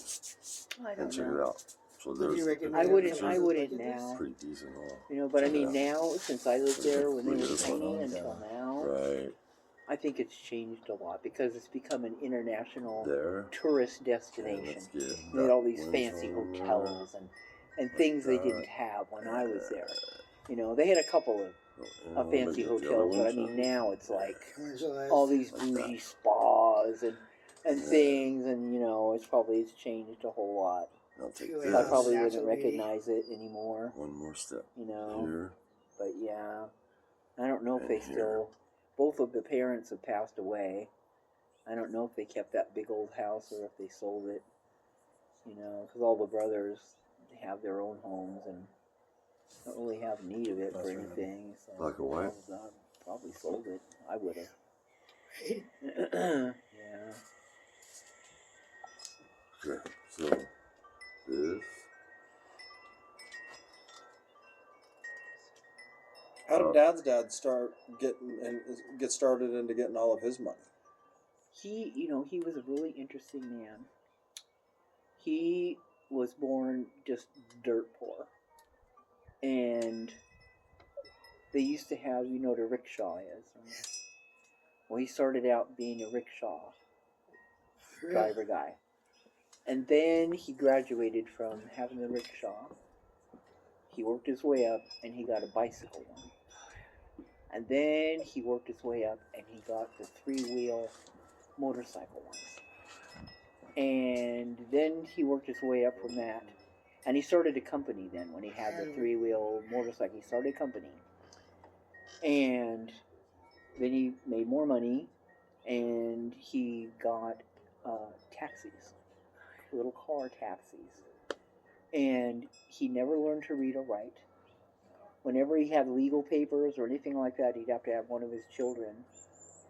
A: I
C: And
A: don't
C: check it
A: know.
C: out. So
B: Would
C: there's
B: you
C: the
B: recommend
A: I
C: picture.
A: wouldn't. I
B: Pictures?
A: wouldn't
B: Look at this.
A: now.
C: Pretty decent, huh?
A: You know, but I mean,
C: Yeah.
A: now since I lived there when they
C: Look
A: were
C: at this one.
A: tiny
D: Yeah.
A: until now,
C: Right
A: I think it's changed a lot because it's become an international
C: there.
A: tourist
C: Yeah,
A: destination.
C: let's get
A: They had all these
C: that
A: fancy
C: one there.
A: hotels and things they
C: that.
A: didn't have when I was there. You know, they had a couple of
C: Oh,
A: fancy
C: maybe the other
A: hotels, but I
C: ones,
A: mean
C: huh?
A: now it's like
B: Commercialized.
A: all these
C: Like that.
A: bougie spas and and things, and it's changed a whole lot.
C: I'll take
B: Yeah,
C: this.
A: I probably
B: that's
A: wouldn't
B: okay.
A: recognize it anymore,
C: One more step
A: But
C: here.
A: yeah, I don't know if
C: And
A: they
C: here.
A: still. Both of the parents have passed away. I don't know if they kept that big old house or if they sold it. Because all the brothers have their own homes and don't really have need of it
D: That's
A: for
D: right.
A: anything. So
C: Black and white.
A: probably sold it. I would have.
B: Right?
A: Yeah.
C: Okay, so this.
D: How did Dad's dad get started into getting all of his money?
A: He was a really interesting man. He was born just dirt poor. And they used to have, what a rickshaw is. Right? Well, he started out being a rickshaw driver guy. And then he graduated from having the rickshaw. He worked his way up and he got a bicycle one. And then he worked his way up and he got the 3-wheel motorcycle ones. And then he worked his way up from that. And he started a company then when he had the 3-wheel motorcycle. He started a company. And then he made more money and he got taxis, little car taxis. And he never learned to read or write. Whenever he had legal papers or anything like that, he'd have to have one of his children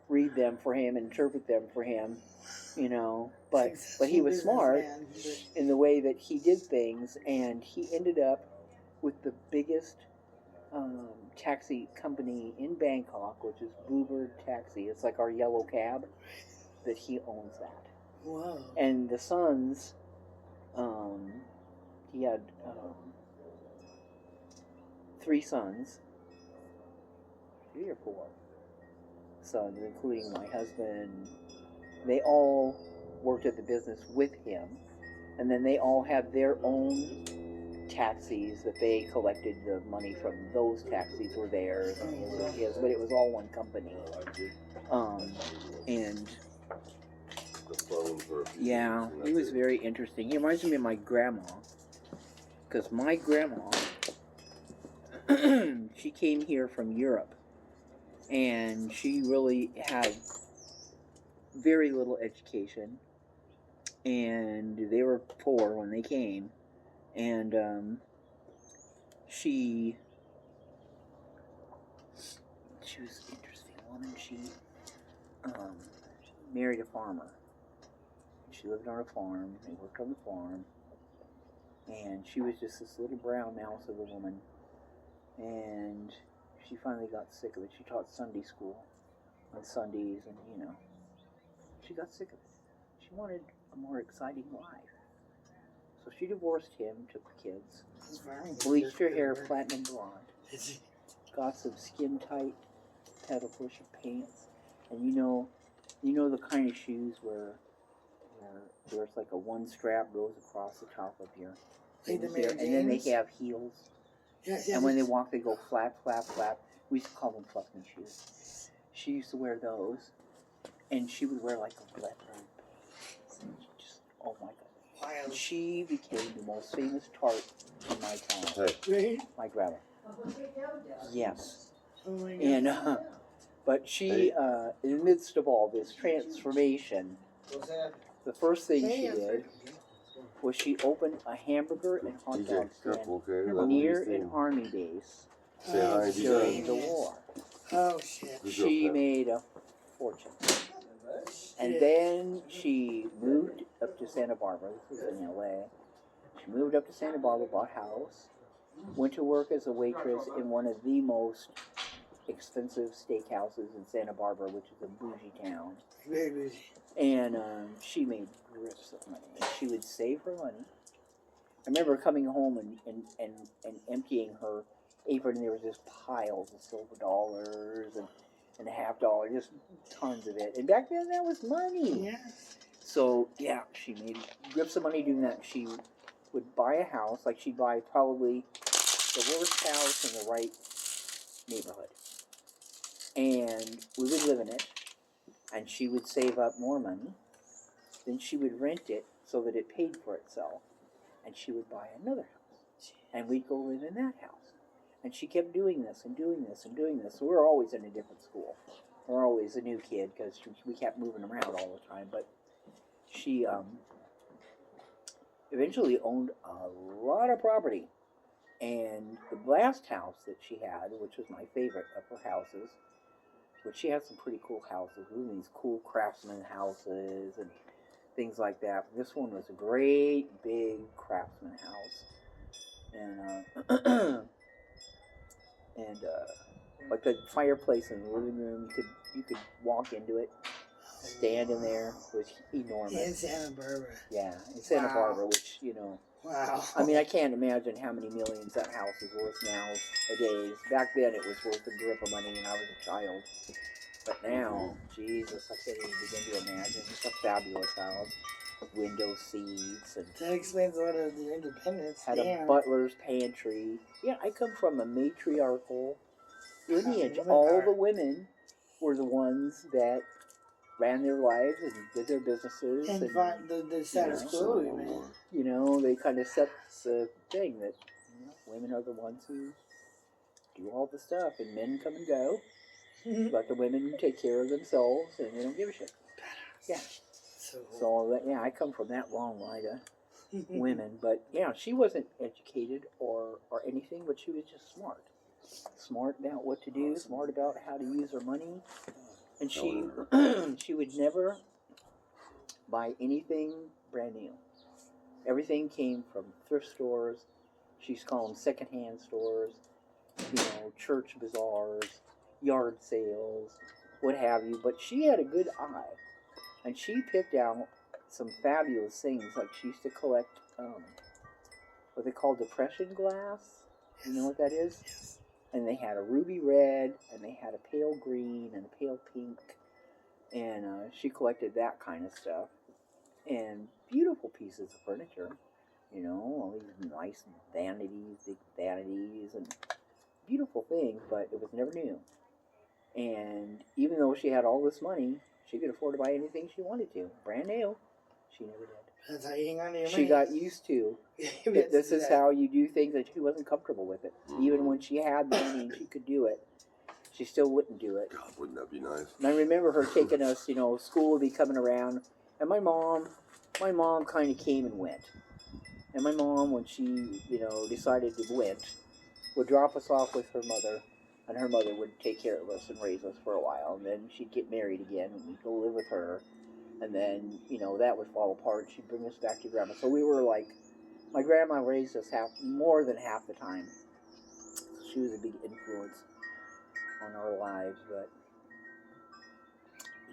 A: read them for him, interpret them for him, But he was smart in the way that he did things, and he ended up with the biggest taxi company in Bangkok, which is Bluebird Taxi. It's like our yellow cab, that he owns that.
B: Wow.
A: And the sons, he had 3 sons, 3 or 4 sons, including my husband. They all worked at the business with him, and then they all had their own taxis that they collected. The money from those taxis were theirs, and his were his, but it was all one company. And yeah, he was very interesting. He reminds me of my grandma, because my grandma, she came here from Europe, and she really had very little education, and they were poor when they came, and she was an interesting woman. She married a farmer. She lived on a farm. They worked on the farm, and she was just this little brown mouse of a woman. And she finally got sick of it. She taught Sunday school on Sundays, and she got sick of it. She wanted a more exciting life. So she divorced him, took the kids, bleached her hair platinum blonde, got some skin-tight pedal pusher pants, and the kind of shoes where there's like a one strap goes across the top of your
B: Like the
A: things here, and then they have heels. And when they walk, they go flap, flap, flap. We used to call them fluff me shoes. She used to wear those, and she would wear like a leopard. Just, oh my God.
B: Wild.
A: She became the most famous tart in my town.
C: Hey.
B: Right?
A: My grandma. Yes.
B: Oh my God.
A: And but she, in the midst of all this transformation, the first thing she did was she opened a hamburger and hot dog stand near an army base during the war.
B: Oh shit.
A: She made a fortune. And then she moved up to Santa Barbara. This was in LA. She moved up to Santa Barbara, bought a house, went to work as a waitress in one of the most expensive steakhouses in Santa Barbara, which is a bougie town.
B: Very bougie.
A: And she made grips of money. And she would save her money. I remember coming home and emptying her apron, and there was just piles of silver dollars and $50, just tons of it. And back then, that was money.
B: Yeah.
A: So, yeah, she made grips of money doing that. She would buy a house, like she'd buy probably the worst house in the right neighborhood. And we would live in it, and she would save up more money, then she would rent it so that it paid for itself, and she would buy another house, and we'd go live in that house. And she kept doing this and doing this and doing this. So we were always in a different school. We were always a new kid because we kept moving around all the time. But she eventually owned a lot of property. And the last house that she had, which was my favorite of her houses, which she had some pretty cool houses, these cool craftsman houses and things like that. This one was a great big craftsman house, and like the fireplace in the living room, you could walk into it, stand in there. It was enormous.
B: In Santa Barbara.
A: Yeah, in Santa
B: Wow.
A: Barbara, which
B: Wow.
A: I mean, I can't imagine how many millions that house is worth nowadays. Back then, it was worth a grip of money when I was a child. But now, Jesus, I can't even begin to imagine. It's a fabulous house. Window seats and
B: That explains a lot of the independence.
A: had
B: Damn.
A: a butler's pantry. Yeah, I come from a matriarchal lineage.
B: Women
A: All
B: are.
A: the women were the ones that ran their lives and did their businesses.
B: And the status quo, man.
A: They kind of set the thing that women are the ones who do all the stuff, and men come and go. But the women take care of themselves, and they don't give a shit. Yeah.
B: So cool.
A: So that, I come from that long line of women. But yeah, she wasn't educated or anything, but she was just smart. Smart about what to do, smart about how to use her money. And she she would never buy anything brand new. Everything came from thrift stores. She used to call them secondhand stores, church bazaars, yard sales, what have you. But she had a good eye, and she picked out some fabulous things. Like she used to collect what they call depression glass. You know what that is?
B: Yes.
A: And they had a ruby red, and they had a pale green and a pale pink, and she collected that kind of stuff. And beautiful pieces of furniture, all these nice vanities, big vanities, and beautiful things, but it was never new. And even though she had all this money, she could afford to buy anything she wanted to. Brand new. She never did.
B: That's how you hang on to your
A: She
B: money.
A: got used to that this is how you do things, and she wasn't comfortable with it. Even when she had money and she could do it, she still wouldn't do it.
C: God, wouldn't that be nice?
A: And I remember her taking us, school would be coming around, and my mom kind of came and went. And my mom, when she, decided to went, would drop us off with her mother, and her mother would take care of us and raise us for a while. And then she'd get married again, and we'd go live with her. And then, that would fall apart. She'd bring us back to grandma. So we were like, my grandma raised us more than half the time. So she was a big influence on our lives, but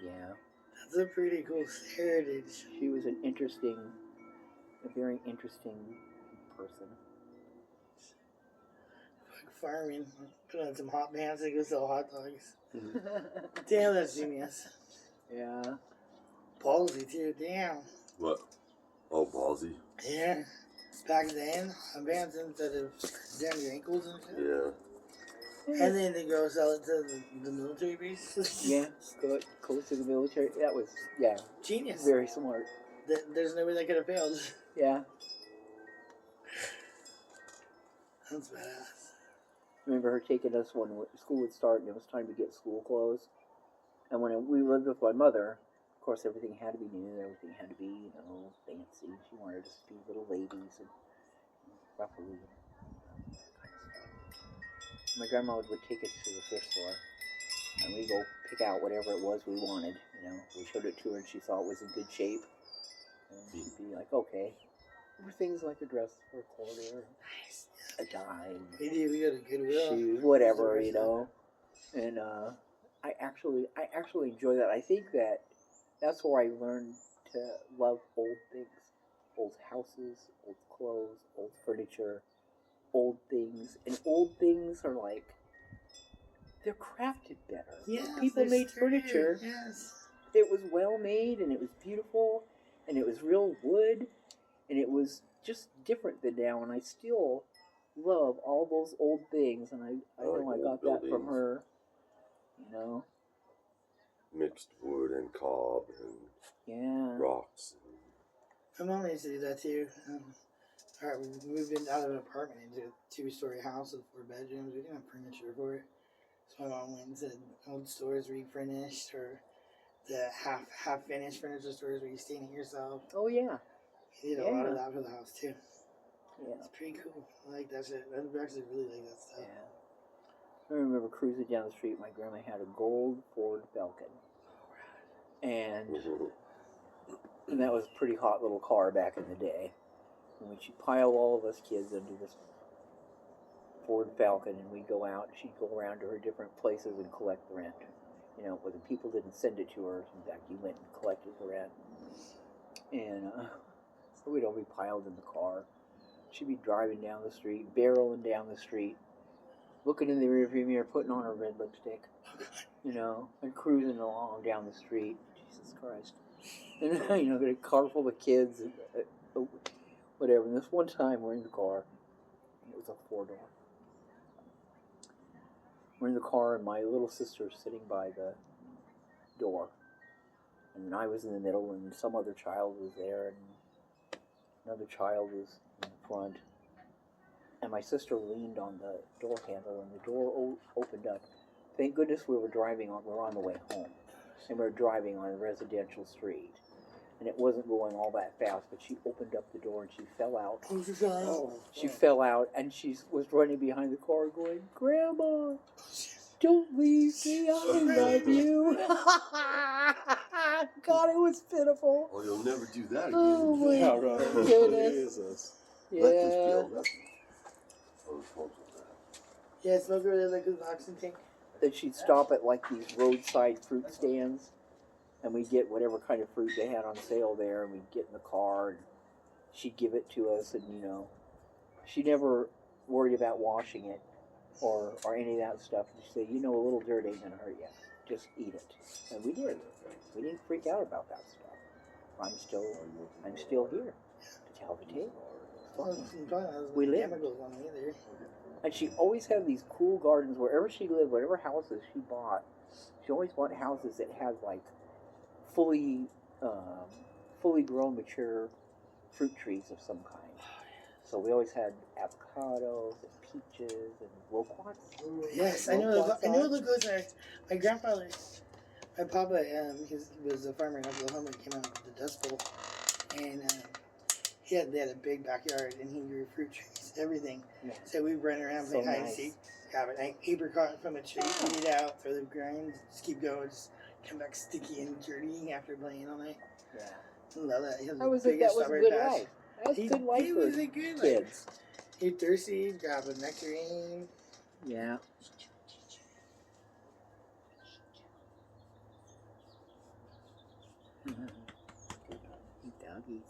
A: yeah.
B: That's a pretty cool heritage.
A: She was a very interesting person.
B: Like farming. Put on some hot pants and go sell hot dogs. Damn, that's genius.
A: Yeah.
B: Ballsy, too. Damn.
C: What? Oh, ballsy.
B: Yeah. Back then, hot pants instead of down your ankles and shit.
C: Yeah.
B: And then they go sell it to the military base.
A: Yeah, go close to the military. That was,
B: Genius.
A: very smart.
B: There's no way that could have failed.
A: Yeah.
B: That's badass.
A: I remember her taking us when school would start and it was time to get school clothes. And when we lived with my mother, of course, everything had to be new. Everything had to be, fancy. She wanted us to be little ladies and ruffly and that kind of stuff. My grandma would take us to the thrift store, and we'd go pick out whatever it was we wanted. We showed it to her, and she thought it was in good shape. And she'd be like, okay. There were things like a dress for a quarter, a dime,
B: We go to Goodwill.
A: shoes, whatever, And I actually enjoy that. I think that's where I learned to love old things, old houses, old clothes, old furniture, old things. And old things are like, they're crafted better.
B: Yes,
A: People
B: they're
A: made
B: sturdier.
A: furniture.
B: Yes.
A: It was well made, and it was beautiful, and it was real wood, and it was just different than now. And I still love all those old things, and I know I
C: old
A: got that from
C: buildings.
A: her.
C: mixed wood and cob and
A: Yeah.
C: rocks.
B: My mom used to do that too. Alright, we moved out of an apartment into a 2-story house with 4 bedrooms. We didn't have furniture for it. So my mom went into old stores refurnished, or the half finished furniture stores where you stain it yourself.
A: Oh yeah.
B: He did a lot of that for the house too.
A: Yeah.
B: It's pretty cool. I like that shit. I actually really like that stuff.
A: Yeah. I remember cruising down the street. My grandma had a gold Ford Falcon, and that was a pretty hot little car back in the day. And when she'd pile all of us kids into this Ford Falcon, and we'd go out, she'd go around to her different places and collect the rent. You know, but the people didn't send it to her. In fact, you went and collected the rent. And so we'd all be piled in the car. She'd be driving down the street, barreling down the street, looking in the rearview mirror, putting on her red lipstick, you know, and cruising along down the street. Jesus Christ. And, you know, got a car full of kids, and, whatever. And this one time we're in the car, and it was a 4-door. We're in the car, and my little sister's sitting by the door. And I was in the middle, and some other child was there, and another child was in the front. And my sister leaned on the door handle, and the door opened up. Thank goodness we were on the way home. And we were driving on a residential street. And it wasn't going all that fast, but she opened up the door and she fell out. She fell out, and she was running behind the car going, "Grandma, don't leave me, I love you." God, it was pitiful.
C: Oh, you'll never do that again.
A: Oh my goodness.
D: Jesus.
A: Yeah.
B: Yeah, smoke over there like an oxygen tank.
A: Then she'd stop at like these roadside fruit stands, and we'd get whatever kind of fruit they had on sale there, and we'd get in the car, and she'd give it to us, and you know, she never worried about washing it or any of that stuff. She'd say, you know, a little dirt ain't gonna hurt you. Just eat it. And we did. We didn't freak out about that stuff. I'm still here to tell the tale. We lived. And she always had these cool gardens wherever she lived, whatever houses she bought. She always bought houses that had like fully grown, mature fruit trees of some kind. So we always had avocados and peaches and loquats.
B: Yes, I know loquats are. My grandfather, my papa, he was a farmer in Oklahoma. He came out with the Dust Bowl, and they had a big backyard, and he grew fruit trees, everything. Yeah. So we'd run around playing hide and seek, grab an apricot from a tree, eat it out, throw the grind, just keep going, just come back sticky and dirty after playing all night. Yeah. I love that.
A: That was a good life. That was a good life for kids.
B: You're thirsty, grab a nectarine.
A: Yeah. Doggies.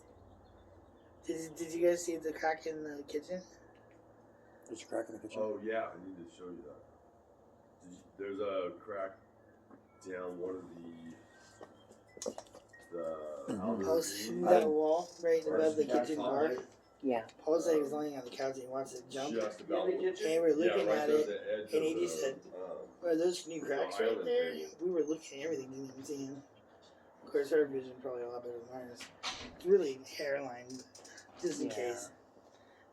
B: Did you guys see the crack in the kitchen?
D: There's a crack in the kitchen.
C: Oh yeah, I need to show you that. There's a crack down one of the
B: post that wall right above the kitchen bar.
A: Yeah.
B: Paul said he was laying on the couch and he wants to jump.
C: Just about.
B: And we're looking at it, and he
C: of
B: just said, "Are those new cracks right there?" We were looking at everything, didn't even see him. Of course, our vision probably a lot better than ours. It's really hairline, just in case.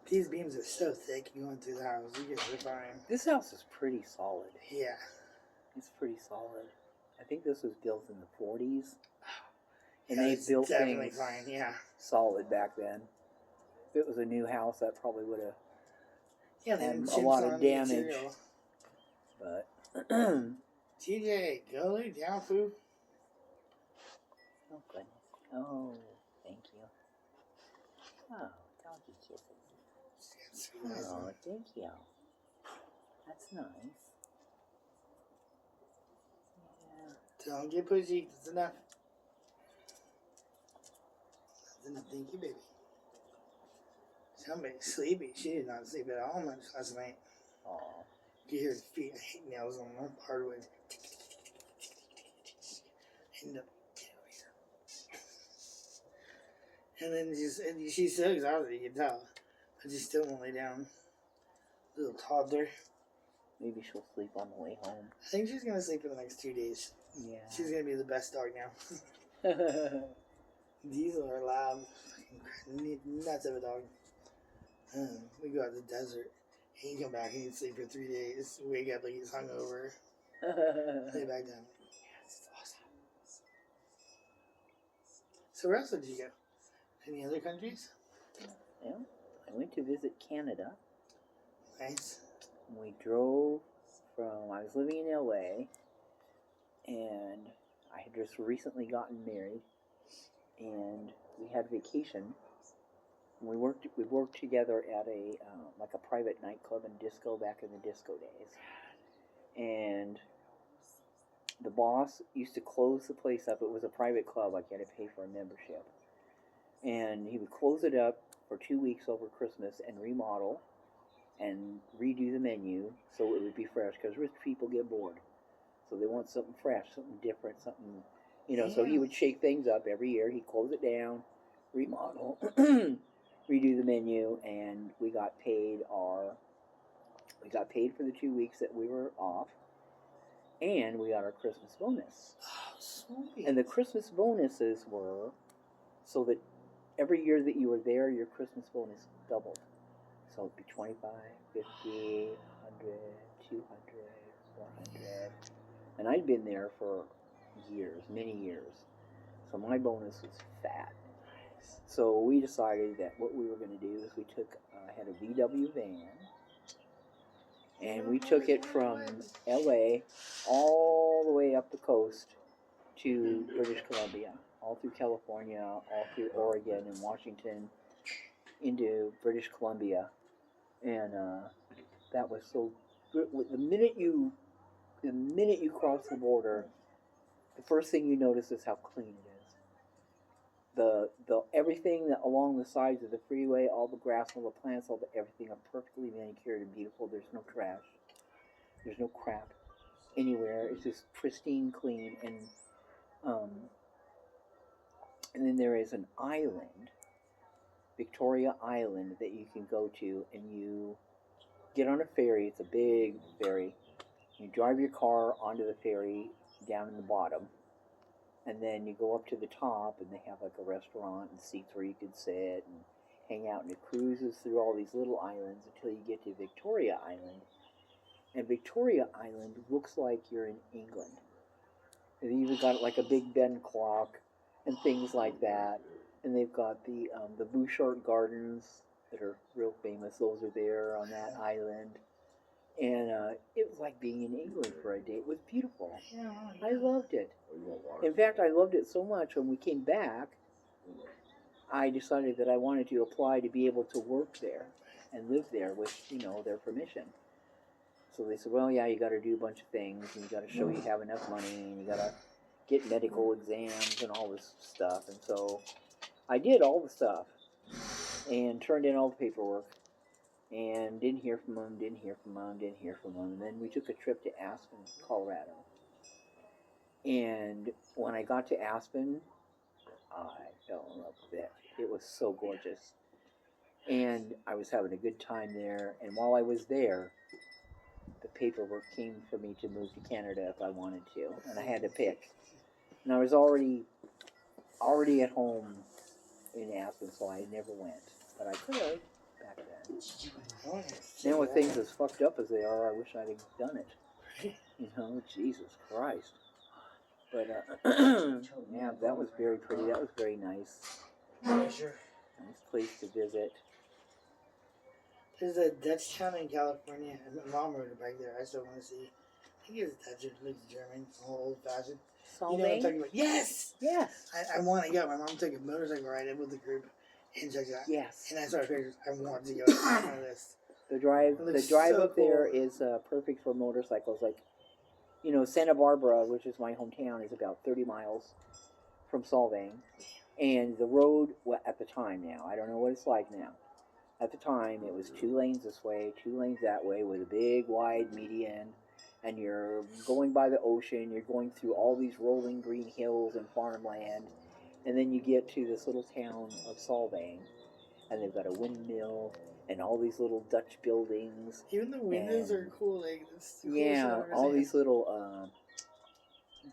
B: These beams are so thick going through the house. You guys are fine.
A: This house is pretty solid.
B: Yeah.
A: It's pretty solid. I think this was built in the 40s. And
B: Yeah,
A: they built
B: definitely
A: things
B: fine. Yeah.
A: solid back then. If it was a new house, that probably would have had a lot of damage. But
B: TJ, go lay down, food.
A: Oh, goodness. Oh, thank you. Oh, doggy kisses. Oh, thank you. That's nice. Yeah.
B: Don't get pushy. That's enough. That's enough. Thank you, baby. Somebody's sleepy. She did not sleep at all much last night.
A: Aw.
B: You hear her feet, nails on her hardwood. End up. And then she's so exhausted, you can tell. But she still won't lay down. Little toddler.
A: Maybe she'll sleep on the way home.
B: I think she's gonna sleep for the next 2 days.
A: Yeah.
B: She's gonna be the best dog now. Diesel are loud, nuts of a dog. We go out to the desert. He come back and he'd sleep for 3 days. Wake up like he's hungover. Lay back down. Yeah, it's awesome. So where else did you go? Any other countries?
A: Yeah. I went to visit Canada.
B: Nice.
A: We drove from, I was living in LA, and I had just recently gotten married, and we had vacation. We worked together at a like a private nightclub and disco back in the disco days, and the boss used to close the place up. It was a private club, like you had to pay for a membership, and he would close it up for 2 weeks over Christmas and remodel and redo the menu so it would be fresh, because rich people get bored, so they want something fresh, something different, something, you know. So he would shake things up every year. He'd close it down, remodel, redo the menu, and we got paid for the 2 weeks that we were off, and we got our Christmas bonus.
B: Oh, sweet.
A: And the Christmas bonuses were so that every year that you were there, your Christmas bonus doubled. So it'd be 25, 50, 100, 200, 400. And I'd been there for years, many years. So my bonus was fat. So we decided that what we were going to do is we had a VW van, and we took it from LA all the way up the coast to British Columbia, all through California, all through Oregon and Washington, into British Columbia. And that was so good. The minute you cross the border, the first thing you notice is how clean it is. The everything that along the sides of the freeway, all the grass, all the plants, everything are perfectly manicured and beautiful. There's no trash. There's no crap anywhere. It's just pristine, clean, and then there is an island, Victoria Island, that you can go to, and you get on a ferry. It's a big ferry. You drive your car onto the ferry down in the bottom, and then you go up to the top, and they have like a restaurant and seats where you can sit and hang out, and it cruises through all these little islands until you get to Victoria Island. And Victoria Island looks like you're in England. They've even got like a Big Ben clock and things like that. And they've got the Bouchard Gardens that are real famous. Those are there on that island. And it was like being in England for a day. It was beautiful.
B: Yeah.
A: I loved it. In fact, I loved it so much when we came back, I decided that I wanted to apply to be able to work there and live there with, their permission. So they said, well, yeah, you got to do a bunch of things, and you got to show you have enough money, and you got to get medical exams and all this stuff. And so I did all the stuff and turned in all the paperwork, and didn't hear from them. And then we took a trip to Aspen, Colorado. And when I got to Aspen, I fell in love with it. It was so gorgeous. And I was having a good time there. And while I was there, the paperwork came for me to move to Canada if I wanted to. And I had to pick. And I was already at home in Aspen, so I never went. But I could have back then. Now with things as fucked up as they are, I wish I'd have done it. Jesus Christ. But, yeah, that was very pretty. That was very nice. Nice place to visit.
B: There's a Dutch town in California, and my mom rode a bike there. I still want to see. I think it's Dutch, it's German, old fashioned. You know what I'm talking about? Yes!
A: Yes!
B: I want to go. My mom took a motorcycle ride in with the group and checked it out.
A: Yes.
B: And I saw her pictures. I want to go on my list.
A: The drive
B: so
A: up
B: cool.
A: there is perfect for motorcycles. Like, Santa Barbara, which is my hometown, is about 30 miles from Solvang. And the road, at the time now, I don't know what it's like now. At the time, it was 2 lanes this way, 2 lanes that way, with a big, wide median. And you're going by the ocean. You're going through all these rolling green hills and farmland. And then you get to this little town of Solvang. And they've got a windmill. and all these little Dutch buildings.
B: Even the windows
A: And-
B: are cool. Like, it's the coolest shit
A: Yeah,
B: I've ever
A: all
B: seen.
A: these little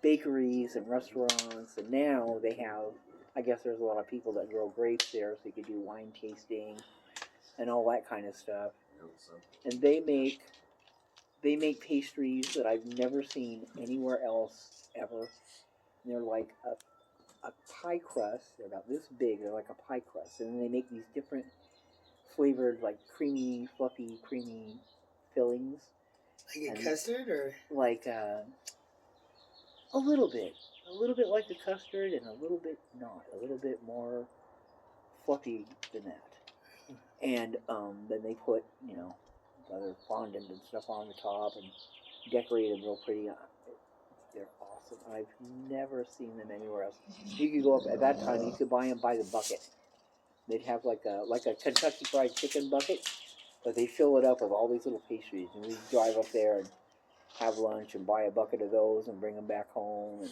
A: bakeries and restaurants, and now they have, I guess there's a lot of people that grow grapes there, so you could do wine tasting and all that kind of stuff. And they make pastries that I've never seen anywhere else ever. And they're like a pie crust. They're about this big. They're like a pie crust, and then they make these different flavored, like creamy, fluffy, creamy fillings.
B: Like a
A: and-
B: custard or
A: Like a little bit like the custard, and a little bit not, a little bit more fluffy than that. And then they put, other fondant and stuff on the top and decorate them real pretty. They're awesome. I've never seen them anywhere else. You could go up at that time. You could buy them by the bucket. They'd have like a Kentucky Fried Chicken bucket, but they fill it up with all these little pastries, and we drive up there and have lunch and buy a bucket of those and bring them back home, and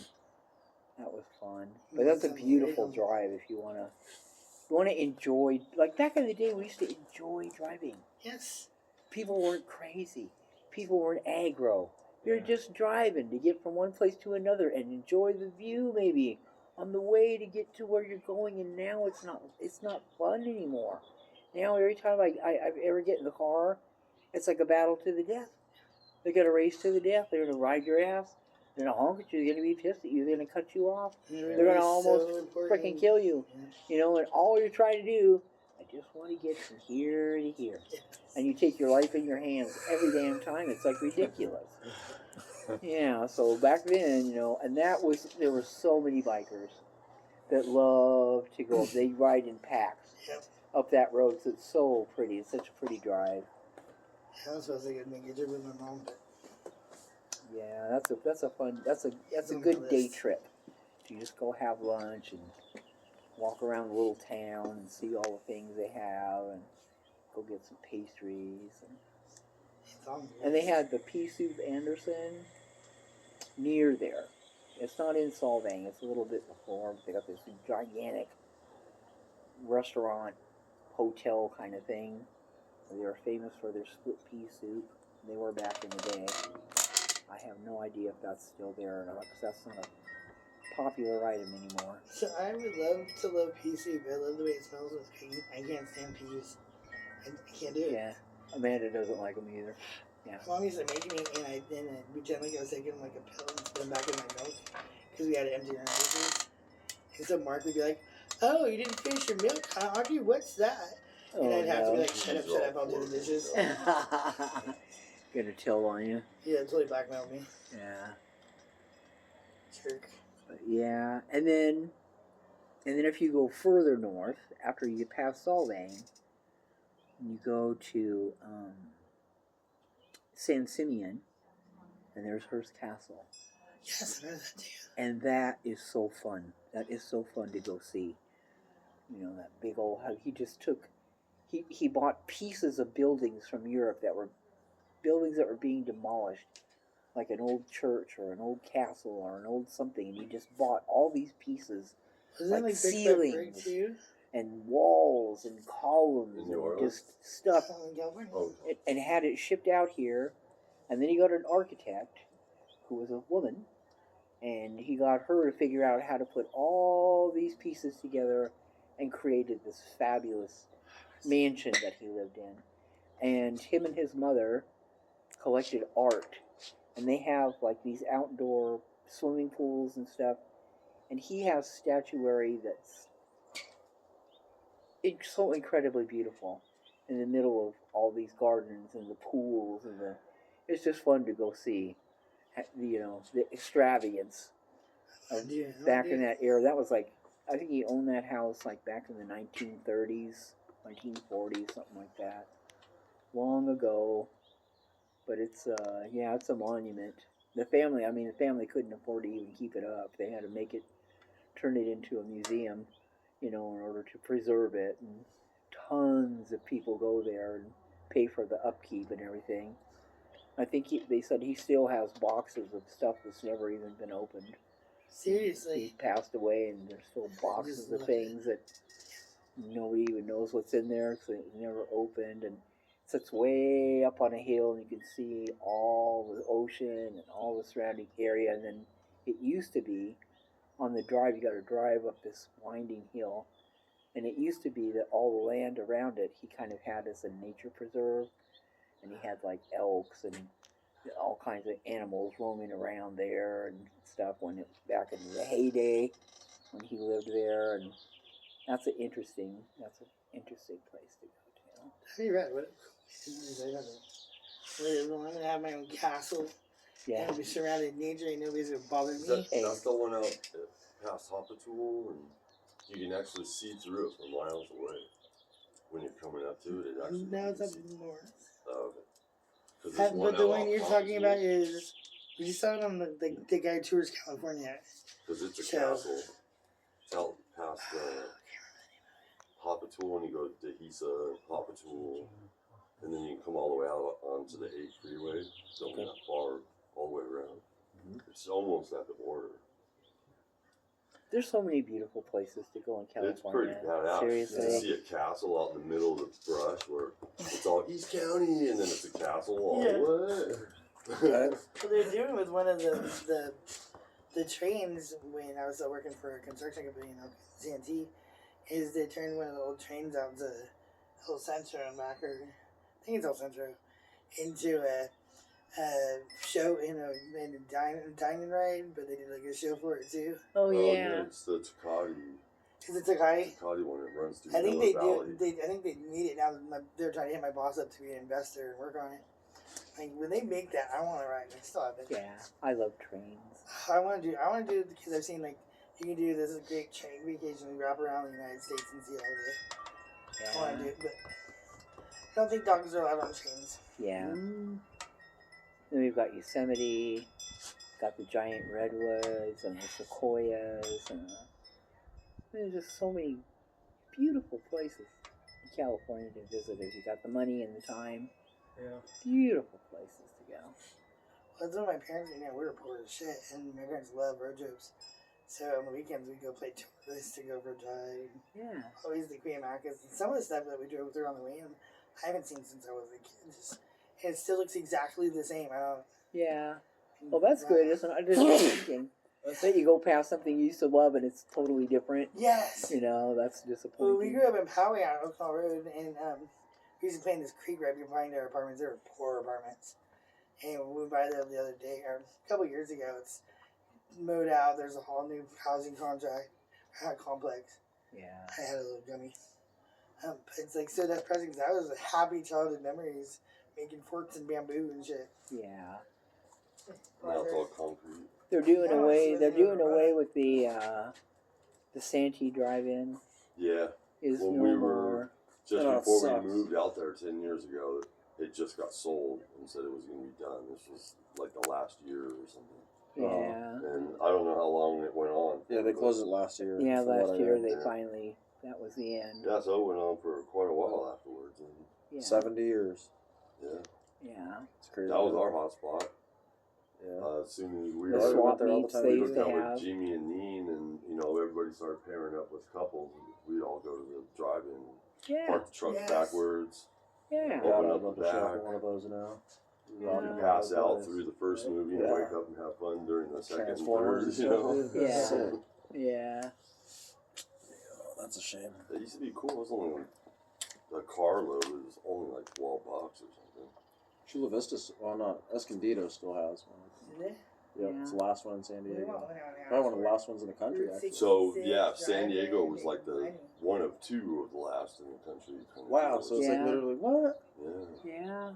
A: that was fun. But that's a beautiful drive if you wanna enjoy. Like back in the day, we used to enjoy driving.
B: yes.
A: People weren't crazy. People weren't aggro. You're just driving to get from one place to another and enjoy the view maybe on the way to get to where you're going. And now it's not fun anymore. Now every time I ever get in the car, it's like a battle to the death. They're gonna race to the death. They're gonna ride your ass. They're gonna honk at you. They're gonna be pissed at you. They're gonna cut you off. They're gonna almost freaking kill you. And all you're trying to do, I just want to get from here to here. And you take your life in your hands every damn time. It's like ridiculous. Yeah, so back then, and there were so many bikers that loved to go up. They ride in packs up that road. So it's so pretty. It's such a pretty drive.
B: I was supposed to make a trip with my mom, but
A: Yeah, that's a good day trip. You just go have lunch and walk around the little town and see all the things they have, and go get some pastries. And they had the Pea Soup Anderson near there. It's not in Solvang. It's a little bit before. They got this gigantic restaurant, hotel kind of thing. They were famous for their split pea soup. They were back in the day. I have no idea if that's still there or not, because that's not a popular item anymore.
B: so I would love pea soup. I love the way it smells with cooking. I can't stand peas. I can't do it.
A: Yeah, Amanda doesn't like them either. Yeah.
B: Mom used to make me, and I pretend like I was taking like a pill and put them back in my milk because we had to empty our dishes. And so Mark would be like, "Oh, you didn't finish your milk, huh, Audrey? What's that?" And I'd have to be like, "Shut up, I'll do the dishes."
A: Gonna tell on you.
B: Yeah, totally blackmailed me.
A: Yeah.
B: Jerk.
A: But yeah, and then if you go further north, after you get past Solvang, you go to San Simeon, and there's Hearst Castle.
B: Yes, I know that too.
A: And that is so fun. That is so fun to go see. That big old house. He just took, he bought pieces of buildings from Europe that were buildings that were being demolished, like an old church or an old castle or an old something, and he just bought all these pieces,
B: Wasn't that
A: like
B: like Big Fat
A: ceilings.
B: Break too?
A: and walls and columns
C: In New
A: and
C: Orleans?
A: just stuff,
B: In California.
C: Oh,
A: and had it shipped out here. And then he got an architect who was a woman, and he got her to figure out how to put all these pieces together and created this fabulous mansion that he lived in. And him and his mother collected art, and they have like these outdoor swimming pools and stuff, and he has statuary that's so incredibly beautiful in the middle of all these gardens and the pools and it's just fun to go see, the extravagance of back in that era. That was like, I think he owned that house like back in the 1930s, 1940s, something like that, long ago. But it's a monument. The family couldn't afford to even keep it up. They had to turn it into a museum, in order to preserve it. And tons of people go there and pay for the upkeep and everything. I think they said he still has boxes of stuff that's never even been opened.
B: Seriously.
A: He passed away, and there's still boxes of things that Nobody even knows what's in there because it was never opened, and it sits way up on a hill, and you can see all the ocean and all the surrounding area. And then it used to be on the drive, you got to drive up this winding hill, and it used to be that all the land around it he kind of had as a nature preserve, and he had like elks and all kinds of animals roaming around there and stuff when it was back in the heyday when he lived there. And that's an interesting place to go to.
B: Have you read what? I want to have my own castle.
A: Yeah.
B: And be surrounded in nature and nobody's gonna bother me.
C: That's the one out past Hoppatool, and you can actually see through it from miles away. When you're coming up to it, it actually.
B: No, it's up
C: see.
B: north.
C: Oh, okay.
B: But the one you're talking about is, you saw it on the guy tours California.
C: Because it's a castle. It's out past Hoppatool, and you go to Dehesa, Hoppatool, and then you can come all the way out onto the 8 freeway. Don't that far all the way around. It's almost at the border.
A: There's so many beautiful places to go in California.
C: It's pretty badass.
A: Seriously.
C: You see a castle out in the middle of the brush where it's all East County, and then it's a castle all
B: Yeah.
C: the way.
B: What they're doing with one of the trains when I was still working for a construction company in CNT is they turned one of the old trains out to El Centro and back, or I think it's El Centro, into a show in a dining ride, but they did like a show for it too.
A: Oh yeah.
C: It's the Tacati.
B: Is it Tacati?
C: Tacati one that runs through
B: I think
C: Miller
B: they
C: Valley.
B: do. I think they need it now. They're trying to hit my boss up to be an investor and work on it. Like when they make that, I want to ride. I still haven't.
A: Yeah, I love trains.
B: I want to do it because I've seen like you can do this great train vacation and wrap around the United States and see all the.
A: Yeah.
B: I want to do it, but I don't think dogs are allowed on trains.
A: Yeah. Then we've got Yosemite, got the giant redwoods and the sequoias, and there's just so many beautiful places in California to visit if you got the money and the time.
D: Yeah.
A: Beautiful places to go.
B: Well, that's what my parents, we were poor as shit, and my parents love road trips. So on the weekends we go play tourists to go for a drive.
A: Yeah.
B: Always the Queen Macas. Some of the stuff that we drove through on the way in, I haven't seen since I was a kid. And it still looks exactly the same. I don't.
A: Yeah. Well, that's good, isn't it? I just was thinking that you go past something you used to love and it's totally different.
B: Yes.
A: You know, that's
B: Well,
A: disappointing.
B: we grew up in Poway on Oak Hall Road, and we used to play in this creek right behind our apartments. They were poor apartments. And we went by there the other day, or a couple years ago. It's mowed out. There's a whole new housing complex.
A: Yeah.
B: I had a little gummy. It's like so depressing because I was happy childhood memories making forks and bamboo and shit.
A: Yeah.
C: Now it's all concrete.
A: They're doing
B: Yeah,
A: away.
B: so
A: They're
B: they
A: doing
B: were
A: away with the Santee Drive-In.
C: Yeah.
A: Is
C: When
A: no
C: we
A: more.
C: were just
D: Oh, it
C: before
D: sucks.
C: we moved out there 10 years ago, it just got sold and said it was going to be done. This was like the last year or something.
A: Yeah.
C: And I don't know how long it went on.
D: Yeah, they closed it last year.
A: Yeah,
D: from what
A: last
D: I
A: year
D: read.
A: they
C: Yeah.
A: finally. That was the end.
C: Yeah, so it went on for quite a while afterwards. And
A: Yeah.
D: 70 years.
C: yeah,
A: Yeah.
D: It's crazy.
C: that was our hot spot.
D: Yeah.
C: As soon as we
A: The
D: Yeah, we
C: were
A: swap
D: went there all the
A: meets
D: time.
A: they
C: we
A: used
C: hooked
A: to
C: up with
A: have.
C: Jimmy and Neen, and everybody started pairing up with couples. We'd all go to the drive-in,
A: Yeah.
C: park the trucks
B: Yes.
C: backwards,
A: Yeah.
C: Open
D: God,
C: up
D: I'd love
C: the
D: to show up
C: back.
D: at one of those now.
A: Yeah.
C: you pass out through the first movie and
D: Yeah.
C: wake up and have fun during the second and
D: Transformers
C: third.
D: and
C: You know,
D: stuff.
A: Yeah.
D: Sick.
A: Yeah.
D: That's a shame.
C: it used to be cool. It was only like the carload was only like $12 or something.
D: Chula Vista, well, not Escondido still has one.
B: Is it?
D: Yep,
A: Yeah.
D: it's the last one in San
B: We
D: Diego.
B: want one out now.
D: Probably one of the last ones in the country, actually.
C: So
B: 66
C: yeah, San
B: drive-in
C: Diego was like the
B: and
C: one of two of the last in the country. Kind of
D: Wow,
C: deal.
D: so it's
A: Yeah.
D: like literally, what?
C: yeah.
A: Yeah.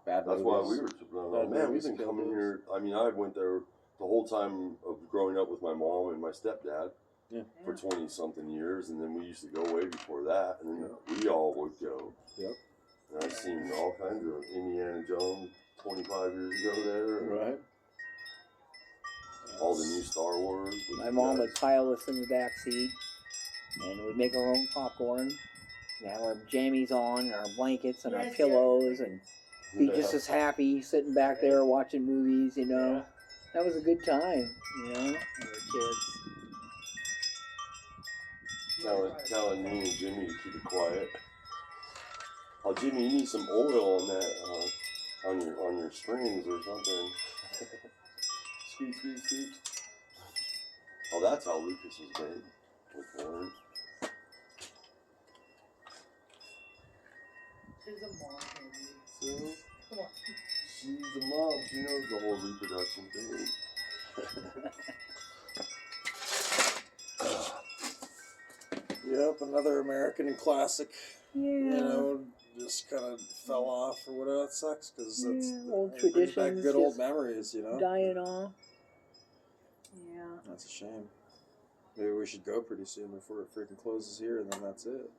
D: Bad
C: That's why
D: movies.
C: we were tripping on.
D: Bad
C: Man, we've
D: movies
C: been
D: kill
C: coming
D: movies.
C: here. I mean, I went there the whole time of growing up with my mom and my stepdad for 20 something years, and then we used to go way before that, and then we all would go.
D: Yep.
C: And I've seen all kinds of Indiana Jones 25 years ago there, and
D: Right.
C: all the new Star Wars.
A: My mom would pile us in the back seat, and we'd make our own popcorn. We have our jammies on, and our blankets, and our
B: Yes,
A: pillows,
B: yes.
A: and be just as happy sitting back there watching movies. You know,
B: Yeah.
A: that was a good time. You know, when we were kids.
C: telling me and Jimmy to keep it quiet. Oh, Jimmy, you need some oil on that, on your springs or something. Squeak, squeak, squeak. Oh, that's how Lucas was made. Was born.
B: She's a mom, baby.
C: So,
B: Come on.
C: she's the mom. She knows the whole reproduction thing.
D: Yep, another American classic.
A: Yeah.
D: You know, just kind of fell off or whatever. That sucks because that's
A: Old
D: it brings back
A: traditions.
D: good old
A: just
D: memories. You know,
A: dying off. Yeah.
D: that's a shame. Maybe we should go pretty soon before it freaking closes here, and then that's it.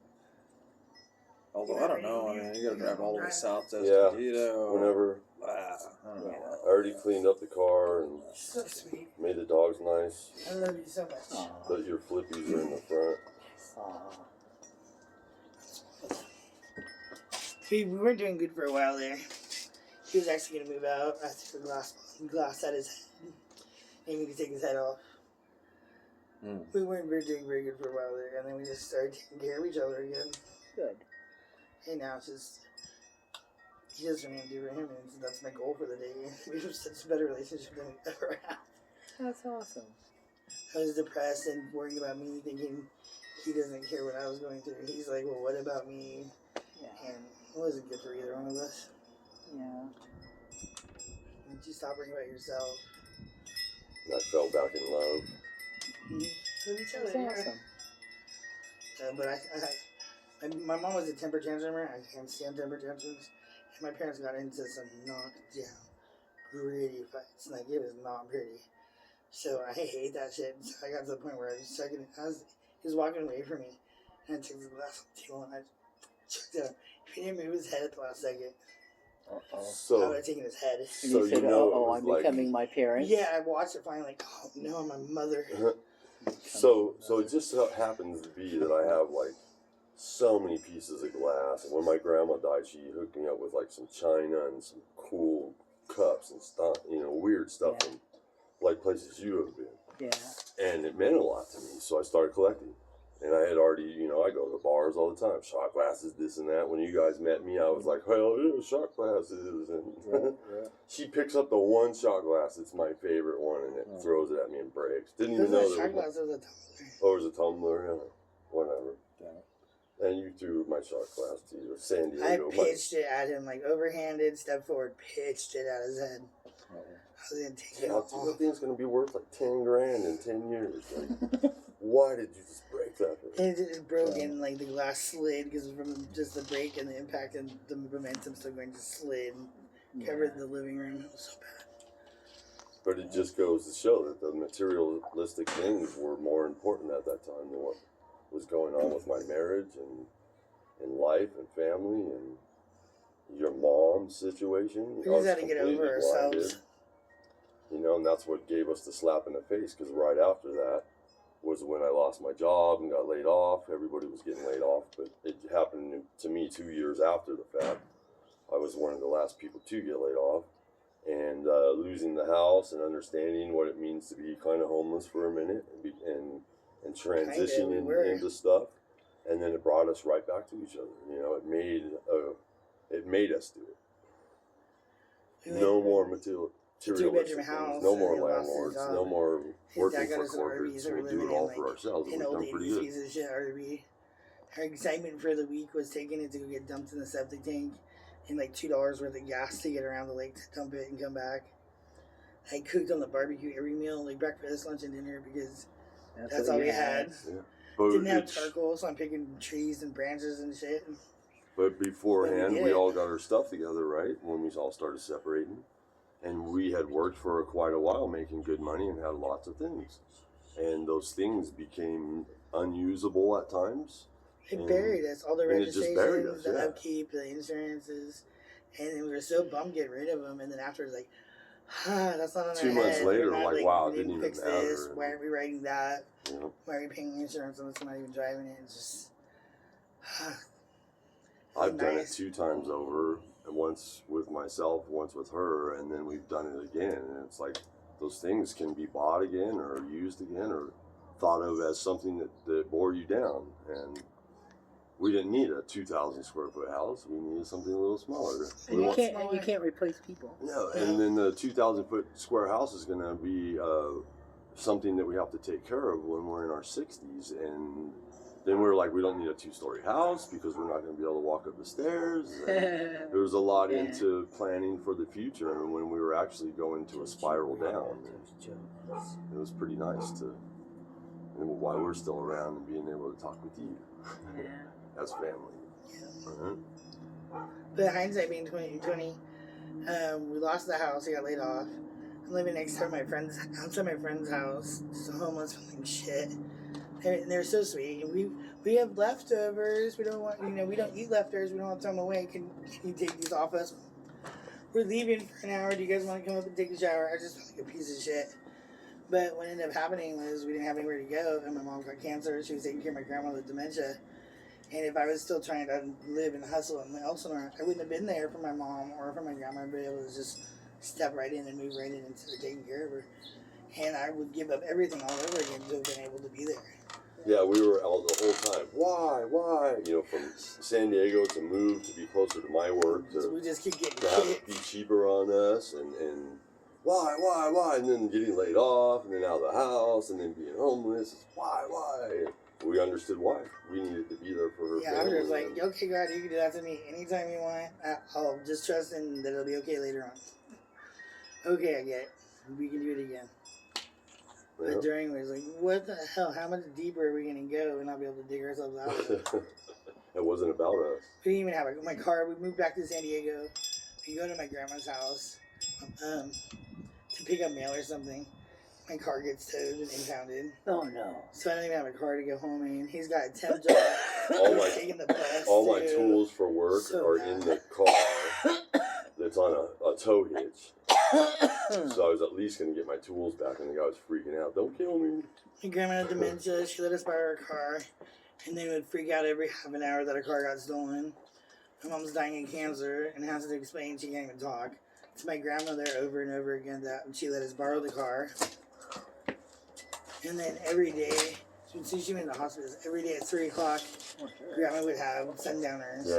D: Although I don't know. I mean, you gotta drive all the way south to
C: Yeah.
D: Escondido.
C: Whenever.
D: I don't know.
A: Yeah.
C: I already cleaned up the car and
B: So sweet.
C: made the dogs nice.
B: I love you so much.
A: Aw.
C: But your flippies are in the front.
A: Aw.
B: We weren't doing good for a while there. He was actually going to move out. I took the glass at his head. Amy could take his head off. We weren't doing very good for a while there. And then we just started taking care of each other again.
A: Good.
B: And now it's just, he doesn't really do for him. And so that's my goal for the day. We have such a better relationship than we ever had.
A: That's awesome.
B: I was depressed and worrying about me, thinking he doesn't care what I was going through. He's like, well, what about me?
A: Yeah.
B: And it wasn't good for either one of us.
A: Yeah.
B: And you stop worrying about yourself.
C: I fell back in love.
B: With each other.
A: That's awesome.
B: But my mom was a temper tantrumer. I can't stand temper tantrums. And my parents got into some knockdown, gritty fights. Like, it was not pretty. So I hate that shit. So I got to the point where I was checking it. He was walking away from me. And I took the glass off the table and I checked it out. If he didn't move his head at the last second, I would
C: So,
B: have taken his head.
A: And
C: So
A: you
C: you
A: said,
C: know it
A: oh,
C: was
A: I'm
C: like-
A: becoming my parent.
B: Yeah, I watched it finally like, oh no, I'm a mother.
C: so it just so happens to be that I have like so many pieces of glass. And when my grandma died, she hooked me up with like some china and some cool cups and stuff, weird stuff
A: Yeah.
C: from like places you have been.
A: Yeah.
C: And it meant a lot to me, so I started collecting. And I had already, I go to the bars all the time, shot glasses, this and that. When you guys met me, I was like, hell yeah, shot glasses. And she picks up the one shot glass, it's my favorite one, and it throws it at me and breaks. Didn't
B: It was
C: even know
B: a
C: there
B: shot
C: was
B: glass, it was a tumbler.
C: Oh, it was a tumbler, yeah. Whatever.
D: Damn it.
C: And you threw my shot glass to you, San
B: I
C: Diego.
B: pitched it at him, like overhanded, step forward, pitched it at his head. I was gonna take it off.
C: That thing's gonna be worth like 10 grand in 10 years. Like, why did you just break that thing?
B: And it just broke and like the glass slid because from just the break and the impact and the momentum still going to slid and covered the living room. It was so bad.
C: But it just goes to show that the materialistic things were more important at that time than what was going on with my marriage and life and family and your mom's situation.
B: We
C: I was
B: just had to get over
C: completely
B: ourselves.
C: blinded. And that's what gave us the slap in the face, because right after that was when I lost my job and got laid off. Everybody was getting laid off, but it happened to me 2 years after the fact. I was one of the last people to get laid off. And losing the house and understanding what it means to be kind of homeless for a minute and transitioning into stuff. And then it brought us right back to each other. It made us do it. No more materialistic
B: two-bedroom
C: things,
B: house,
C: no
B: and
C: more
B: he lost his
C: landlords,
B: job.
C: no more
B: His
C: working
B: dad got
C: for
B: us an RV,
C: corporates.
B: so we're
C: We do
B: living
C: it all
B: in,
C: for
B: like,
C: ourselves, and
B: an
C: we've
B: old
C: done pretty
B: 80s
C: good.
B: piece of shit RV. Our excitement for the week was taking it to go get dumped in the septic tank and like $2 worth of gas to get around the lake to dump it and come back. I cooked on the barbecue every meal, like breakfast, lunch, and dinner, because that's all we had.
C: Yeah. But
B: Didn't have charcoal, so I'm picking trees and branches and shit.
C: But beforehand,
B: But we
C: we
B: did.
C: all got our stuff together, right? When we all started separating. And we had worked for quite a while making good money and had lots of things. And those things became unusable at times.
B: It buried us. All the
C: and it just buried
B: registrations,
C: us,
B: the
C: yeah.
B: upkeep, the insurances. And then we were so bummed to get rid of them. And then after it's like, that's not on
C: 2
B: our
C: months
B: head.
C: later,
B: We're not,
C: like, wow, it
B: we
C: didn't even
B: fix
C: matter.
B: this. Why aren't we writing that?
C: You know?
B: Why are we paying insurance on this? We're not even driving it. It's just...
C: I've done it
B: nice.
C: 2 times over, and once with myself, once with her, and then we've done it again. And it's like those things can be bought again or used again or thought of as something that bore you down. And we didn't need a 2,000 square foot house. We needed something a little smaller.
A: And you can't replace people.
C: No, and then the 2,000 foot square house is going to be something that we have to take care of when we're in our 60s. And then we were like, we don't need a 2-story house because we're not going to be able to walk up the stairs. And there was a lot into planning for the future, and when we were actually going to a spiral down, it was pretty nice to, and while we're still around and being able to talk with you. As family.
B: But hindsight being 2020, we lost the house. He got laid off. I'm living next to outside my friend's house, just homeless, feeling shit. They're so sweet. We have leftovers. We don't want, we don't eat leftovers. We don't want to throw them away. Can you take these off us? We're leaving for an hour. Do you guys want to come up and take a shower? I just felt like a piece of shit. But what ended up happening was we didn't have anywhere to go, and my mom got cancer. She was taking care of my grandma with dementia. And if I was still trying to live and hustle in Elsinore, I wouldn't have been there for my mom or for my grandma. I'd be able to just step right in and move right in instead of taking care of her. And I would give up everything all over again to have been able to be there.
C: Yeah, we were out the whole time. Why? From San Diego to move to be closer to my work
B: So we just keep getting
C: to have it be cheaper on us, and why? And then getting laid off, and then out of the house, and then being homeless. Why? We understood why. We needed to be there for her.
B: Yeah, I was just like, okay, God, you can do that to me anytime you want. I'll just trust in that it'll be okay later on. Okay, I get it. We can do it again.
C: Yeah.
B: But during it was like, what the hell? How much deeper are we going to go and not be able to dig ourselves out of it?
C: It wasn't about us.
B: We didn't even have my car. We moved back to San Diego. We go to my grandma's house to pick up mail or something. My car gets towed and impounded.
A: Oh no!
B: So I don't even have a car to go home in. He's got a temp job. He's taking the bus.
C: All my tools for work are in the car that's on a tow hitch. So I was at least going to get my tools back, and the guy was freaking out. Don't kill me.
B: My grandma had dementia. She let us borrow her car, and then would freak out every half an hour that her car got stolen. My mom's dying of cancer and has to explain she can't even talk. It's my grandmother over and over again that she let us borrow the car. And then every day, since she went to the hospital, every day at 3 o'clock, Grandma would have sundowners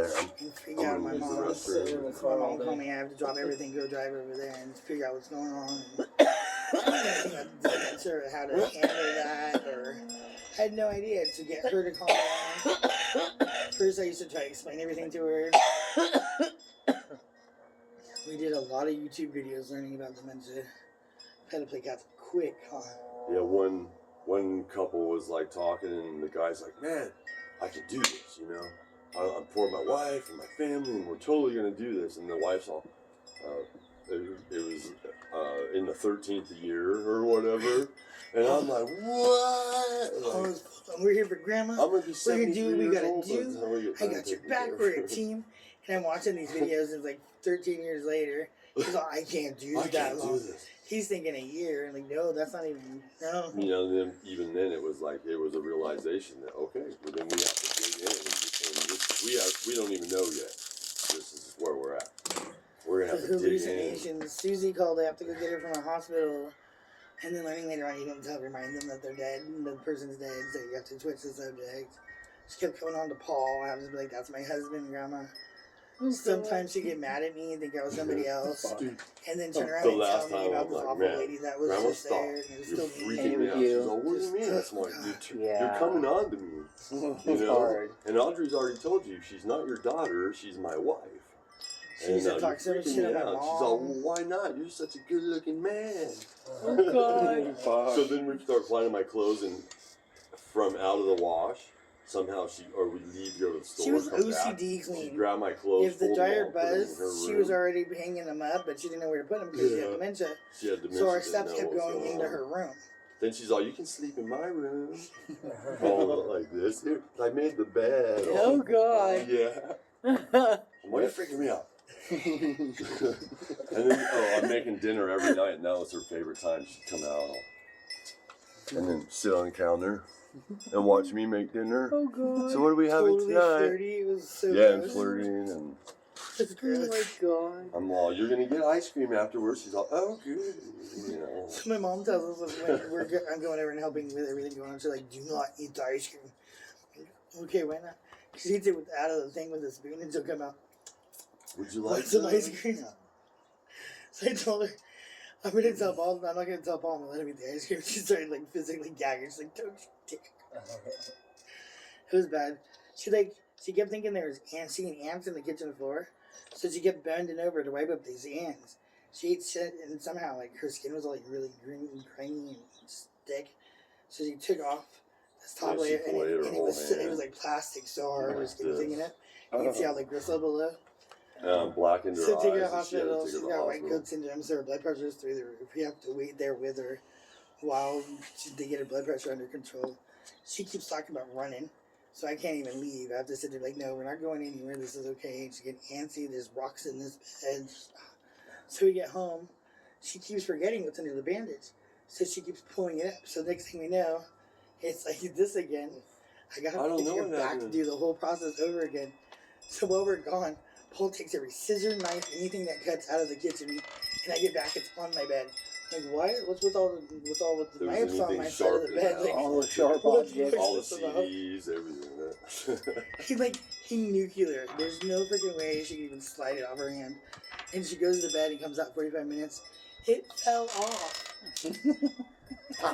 B: and freak out my mom. My mom called me, I have to drop everything, go drive over there and figure out what's going on. I didn't know anything about how to handle that, or I had no idea to get her to calm down. First, I used to try to explain everything to her. We did a lot of YouTube videos learning about dementia. Had to play catch quick, huh?
C: Yeah, one couple was like talking, and the guy's like, "Man, I can do this, I'm for my wife and my family, and we're totally gonna do this." And the wife's all, it was in the 13th year or whatever, and I'm like, "What?"
B: We're here for Grandma.
C: I'm gonna be 73 years old.
B: I got your back. We're a team. And I'm watching these videos, and it's like 13 years later. He's like, I can't do that long. He's thinking a year, and like, no, that's not even, no.
C: Then even then, it was a realization that, okay, well, then we have to dig in and we don't even know yet. This is where we're at. We're gonna have to dig in.
B: Susie called. I have to go get her from the hospital, and then learning later on, you don't tell, remind them that they're dead, and the person's dead, so you have to switch the subject. She kept going on to Paul. I was just like, that's my husband, Grandma. Sometimes she'd get mad at me and think I was somebody else, and then turn around and tell me about this awful lady that was just there. And it was still
C: freaking me out. She's like, "What do you mean? That's my you're coming on to me."
A: It's hard.
C: And Audrey's already told you she's not your daughter; she's my wife.
B: She used to talk so much shit about my mom.
C: She's all, "Well, why not? You're such a good-looking man."
A: Oh God!
C: So then we start finding my clothes, and from out of the wash. Somehow we leave to go to the store.
B: She was
C: come
B: OCD
C: back,
B: clean.
C: She'd grab my clothes.
B: If the dryer buzzed, she was already hanging them up, but she didn't know where to put them because she had dementia.
C: She had dementia.
B: So our stuff kept going into her room.
C: Then she's all, "You can sleep in my room." All like this. Here, I made the bed.
A: Oh God!
C: Yeah. Why are you freaking me out? And then I'm making dinner every night, and that was her favorite time. She'd come out and then sit on the counter. And watch me make dinner.
A: Oh God!
C: So what are we having tonight?
B: Flirty. It was so
C: and flirting, and
B: It's
A: Oh my
B: gross.
A: god.
C: I'm all, you're gonna get ice cream afterwards. She's all, oh, good. You know.
B: So my mom tells us when I'm going over and helping with everything going on. She's like, do not eat the ice cream. Okay, why not? She eats it out of the thing with a spoon and she'll come out.
C: Would you like
B: some ice cream? So I told her, I'm not gonna tell Paul, I'm gonna let him eat the ice cream. She started like physically gagging. She's like, don't you dare. It was bad. She kept thinking there was seeing ants in the kitchen floor. So she kept bending over to wipe up these ants. She ate shit and somehow like her skin was all like really green and grainy and thick. So she took off this top layer and it was like plastic so hard her skin was hanging up. You can see all the gristle below.
C: Blackened her
B: So
C: eyes.
B: take her to
C: and
B: hospital.
C: she
B: She's
C: had to take her to
B: got
C: the
B: white
C: hospital.
B: coat syndrome, so her blood pressure is through the roof. We have to wait there with her while they get her blood pressure under control. She keeps talking about running, so I can't even leave. I have to sit there like, no, we're not going anywhere. This is okay. She's getting antsy. There's rocks in this bed. So we get home. She keeps forgetting what's under the bandage. So she keeps pulling it up. So next thing we know, it's like this again. I got to take her back to do the whole process over again. So while we're gone, Paul takes every scissor, knife, anything that cuts out of the kitchen, and I get back, it's on my bed. Like, what? What's with all the knives on my side of the bed? Like,
A: all the sharp
B: what's
A: objects.
C: All the
B: this about?
C: CDs, everything.
B: He nuclear. There's no freaking way she can even slide it off her hand. And she goes to bed and comes out 45 minutes. It fell off.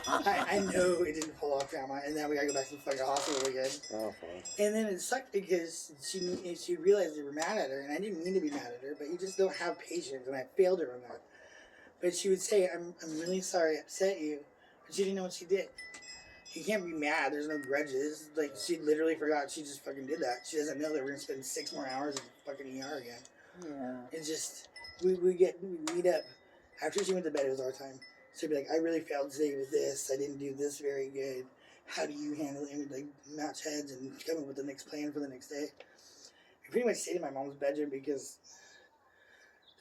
B: I know it didn't fall off, Grandma. And then we gotta go back to the fucking hospital again.
D: Oh, fun.
B: And then it sucked because she realized they were mad at her, and I didn't mean to be mad at her, but you just don't have patience, and I failed her on that. But she would say, I'm really sorry I upset you, but she didn't know what she did. You can't be mad, there's no grudges. Like, she literally forgot she just fucking did that. She doesn't know that we're gonna spend 6 more hours in the fucking ER again.
A: Yeah.
B: It's just, we meet up. After she went to bed, it was our time. So she'd be like, I really failed today with this, I didn't do this very good. How do you handle it? And we'd like match heads and come up with the next plan for the next day. I pretty much stayed in my mom's bedroom because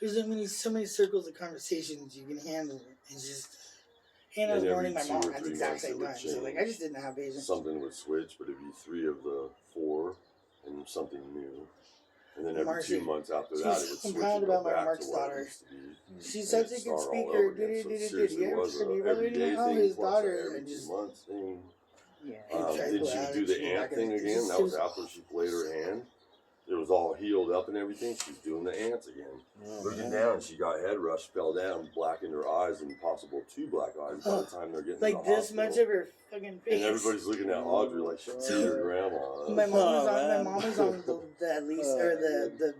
B: there's so many circles of conversations you can handle. It's just, and I was
C: And
B: mourning my
C: every
B: mom
C: 2 or
B: at the
C: 3
B: exact
C: months it
B: same
C: would
B: time. So like, I just didn't have patience.
C: Something would switch, but it'd be 3 of the 4 and something new. And then every
B: Marcy,
C: 2 months after
B: she's
C: that, it would
B: so
C: switch
B: proud
C: and go
B: about my
C: back
B: Mark's
C: to what
B: daughter.
C: it used to be.
B: She's
C: And
B: such a
C: it'd
B: good
C: start all
B: speaker.
C: over again. So it seriously
B: You
C: was
B: ever
C: a
B: really
C: everyday
B: know
C: thing
B: his
C: plus
B: daughter
C: every
B: and
C: 2
B: just
C: months thing.
A: Yeah.
C: Then she would do the ant thing again. That was after she played her hand. It was all healed up and everything. She's doing the ants again.
D: Oh,
C: Looking
D: man.
C: down, she got head rush, fell down, blackened her eyes, and possible 2 black eyes by the time they're getting
B: like
C: to the
B: this
C: hospital.
B: much of her fucking face.
C: And everybody's looking at Audrey like she's your grandma.
B: My mom
D: man.
B: was on the lease or the
C: the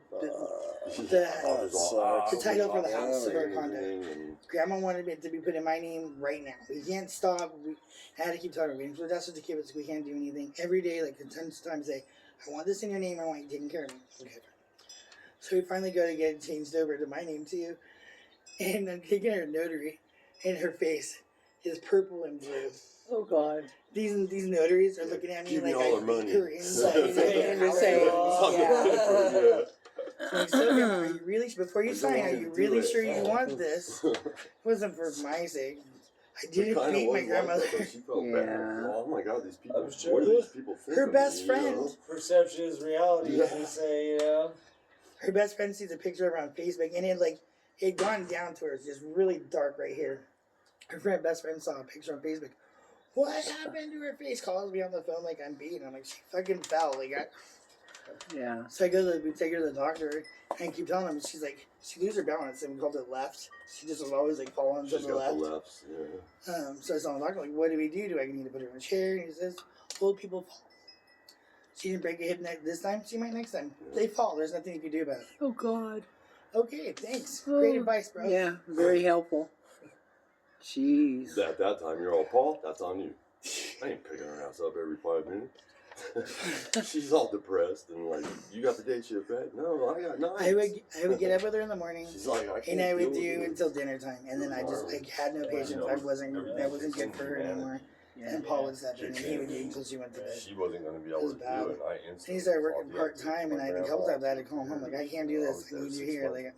B: title for the house of our condo. Grandma wanted it to be put in my name right now. We can't stop. I had to keep talking. We're that's what the kids. We can't do anything every day. Like 10 times a day. I want this in your name. I want you taking care of me. Okay. So we finally go to get it changed over to my name too. And I'm taking her notary, and her face is purple and blue.
A: Oh God.
B: These notaries are looking at me
C: Give me
B: like
C: all
B: I
C: her money.
B: beat her inside.
A: Yeah.
B: Like, so, Grandma, are you really, before you
C: I don't
B: sign,
C: want
B: are
C: you
B: you
C: to do
B: really
C: it.
B: sure you want this? It wasn't for my sake. I didn't beat my grandmother.
C: She felt
A: Yeah.
C: bad. Oh my God, these people.
E: I'm sure
C: What do these people think?
B: Her
C: of
B: best
C: me,
B: friend.
C: You know?
E: Perception is reality, as they say, you know.
B: Her best friend sees a picture of her on Facebook, and it had gone down to her. It's just really dark right here. Her best friend saw a picture on Facebook. What happened to her face? Calls me on the phone like I'm beaten. I'm like, she fucking fell.
A: Yeah.
B: So we take her to the doctor, and I keep telling him, she's like, she loses her balance, and we called it left. She just was always like falling to
C: She's
B: the
C: got
B: left.
C: the lefts. Yeah.
B: So I saw the doctor, like, what do we do? Do I need to put her in a chair? And he says, old people fall. She didn't break a hip this time. She might next time. They fall. There's nothing you can do about it.
A: Oh God.
B: Okay, thanks. Great advice, bro.
A: Yeah. Very helpful. Jeez.
C: At that time, you're all, Paul, that's on you. I ain't picking her ass up every 5 minutes. She's all depressed and like, you got the day shift, right? No, I got 9.
B: I would get up with her in the morning,
C: She's like, I can't
B: and I would
C: deal
B: do
C: with
B: until dinner time, and then I just had no patience. I wasn't good for her anymore.
A: Yeah.
B: And Paul would step in, and he would do until she went to bed.
C: She wasn't going to be
B: It
C: able
B: was
C: to
B: bad.
C: do it. I
B: And
C: instantly
B: he started
C: called
B: working
C: the
B: part
C: exit
B: time,
C: to
B: and
C: my
B: a couple times I had to
C: grandma.
B: call home. Like, I can't do this. I need you here. Like,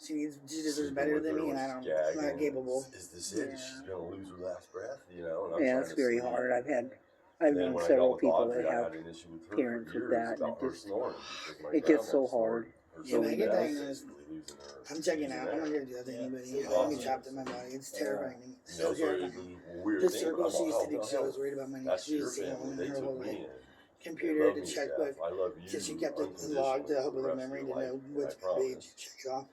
B: she deserves better than me, and I'm not capable.
C: Is this it?
A: Yeah.
C: She's going to lose her last breath, you know? And I'm
A: Yeah,
C: trying
A: it's
C: to
A: very
C: sleep.
A: hard. I've
C: And then
A: known
C: when I
A: several
C: got with
A: people
C: Audrey,
A: that
C: I
A: have
C: had an issue with her
A: parents
C: for
A: with
C: years
A: that, and
C: about
A: it
C: her
A: just-
C: snoring because my
A: it gets
C: grandma
A: so
C: snored.
A: hard.
C: for
B: Yeah, when I
C: somebody
B: get
C: else,
B: diagnosed,
C: losing her,
B: I'm checking
C: losing
B: out. I'm
C: her.
B: not gonna do that to
E: Yeah.
B: anybody.
E: Yeah.
B: I'm gonna be trapped in my body. It's terrifying. It's
C: You know,
B: so
C: so it was
B: terrifying.
C: a weird
B: The
C: thing.
B: circle
C: But
B: she
C: I'm
B: used to
C: like,
B: do,
C: oh,
B: she was
C: hell,
B: worried about money.
C: that's
B: She
C: your
B: was single
C: family.
B: in
C: They
B: her
C: took
B: whole
C: me
B: life.
C: in.
B: Computer
C: Love
B: to
C: me,
B: check
C: Steph.
B: what,
C: I love you
B: so she kept it
C: unconditionally
B: logged to
C: for
B: help
C: the
B: with her
C: rest of
B: memory
C: your
B: to know
C: life,
B: what's
C: I
B: big.
C: promise.
B: Check it off.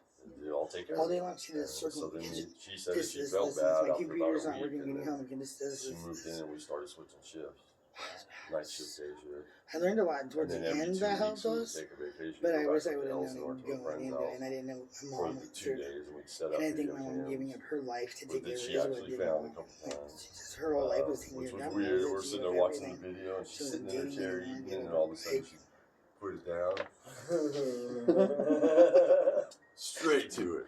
C: I'll take care
B: All
C: of
B: day
C: it.
B: long she
C: And
B: does circle.
C: so then she said that
B: This,
C: she
B: this,
C: felt
B: this, this.
C: bad
B: My
C: after about
B: computer's
C: a
B: not
C: week,
B: working.
C: and
B: Getting
C: then
B: home. I can just this,
C: she
B: this,
C: moved in
B: this.
C: and we started switching shifts. Night shift, day shift.
B: I learned a lot
C: And
B: towards
C: then
B: the
C: every
B: end
C: 2
B: that
C: weeks
B: helped
C: we would
B: us.
C: take a vacation,
B: But I
C: go
B: wish
C: back
B: I
C: to
B: would have
C: Dawson or
B: known
C: to a
B: going
C: friend's
B: into it,
C: house
B: and I didn't know my
C: for
B: mom
C: the
B: went
C: 2
B: through.
C: days, and we'd set
B: And
C: up
B: I think
C: video
B: my mom giving
C: cams.
B: up her life to
C: But
B: take
C: then
B: care of
C: she
B: it is what
C: actually
B: did
C: found
B: it.
C: a couple
B: Like,
C: times,
B: she just, her whole life was taking
C: which
B: care
C: was
B: of
C: weird.
B: grandma.
C: We're
B: She
C: sitting
B: gave
C: there
B: up
C: watching the
B: everything.
C: video, and
B: She
C: she's
B: wasn't
C: sitting in her
B: dating
C: chair
B: anyone,
C: eating,
B: gave
C: and
B: up
C: all of a sudden
B: pig.
C: she put it down. Straight to it.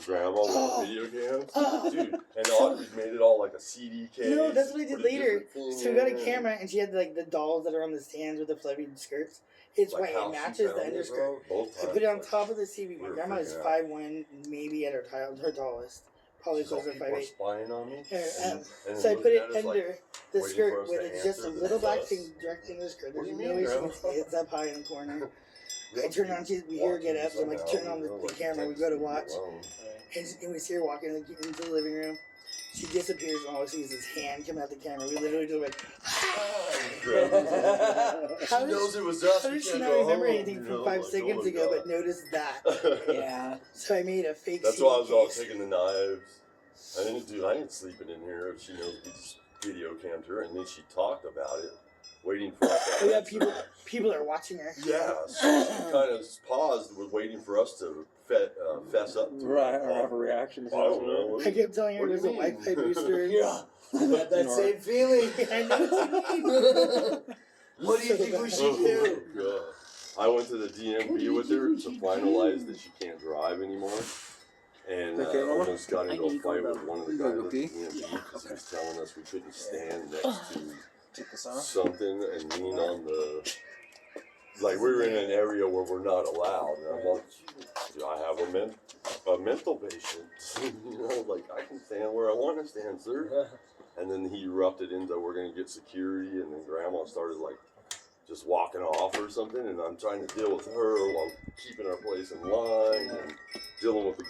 C: Grandma with video cams. Dude, and all, we made it all like a CD case.
B: No, that's what I did
C: put a
B: later.
C: different thing
B: So we got a
C: in.
B: camera, and she had like the dolls that are on the stands with the fluffy skirts. It's
C: Like
B: white.
C: how
B: It
C: she
B: matches the
C: found it,
B: underskirt.
C: bro. Both
B: I
C: times,
B: put it on
C: like,
B: top of the TV.
C: we
B: My
C: were
B: grandma is
C: freaking out.
B: 5'1", maybe at her tallest. Probably
C: She's all,
B: closer to
C: people are
B: 5'8".
C: spying on me.
B: Yeah,
C: And
B: so I
C: looking
B: put it
C: at us
B: under
C: like,
B: the
C: waiting for
B: skirt
C: us
B: with
C: to
B: it's just a
C: answer
B: little
C: the
B: black
C: bus.
B: thing directly in the skirt.
C: What
B: There's
C: do you
B: no
C: mean,
B: way she
C: Grandma?
B: can see it. It's up high in the corner. I
C: Yeah,
B: turn on, we hear her get up, so I'm like,
C: somehow,
B: turn on
C: you know,
B: the
C: like,
B: camera, we
C: pretend
B: go to
C: leave me
B: watch.
C: alone.
B: And we see her walking into the living room. She disappears, and all we see is this hand coming out the camera. We literally just went,
C: She knows it was us.
B: how
C: We
B: did she
C: can't
B: not
C: go
B: remember
C: home,
B: anything
C: you
B: from
C: know,
B: 5
C: like,
B: seconds
C: oh my
B: ago,
C: God.
B: but noticed that?
A: Yeah.
B: So I made a fake
C: That's
B: CD
C: why I was all
B: case.
C: taking the knives. I ain't sleeping in here. She knows we just video cammed her, and then she talked about it, waiting for us to
B: Oh yeah,
C: answer.
B: people are watching her.
C: Yeah, so she kind of paused, was waiting for us to fess up to
E: Right,
C: it.
E: or have a reaction.
C: I don't know.
B: I kept telling her
C: What do
B: there's
C: you
B: a
C: mean?
B: Wi-Fi booster.
E: Yeah, I had that
D: Snort.
E: same feeling.
B: I know what you mean.
E: What do you think we should do?
C: God. I went to the DMV with her to finalize that she can't drive anymore. And
E: Okay, Mama?
C: almost got into a fight with one of the
E: You
C: guys
E: go
C: at
E: with
C: the
E: tea?
C: DMV because he was telling us we couldn't stand next to
D: Take this off.
C: something and lean on the. Like, we were in an area where we're not allowed. And I'm like, do I have a mental patient? You know, like, I can stand where I want to stand, sir. And then he erupted into, we're going to get security. And then Grandma started, like, just walking off or something. And I'm trying to deal with her while keeping our place in line and dealing with the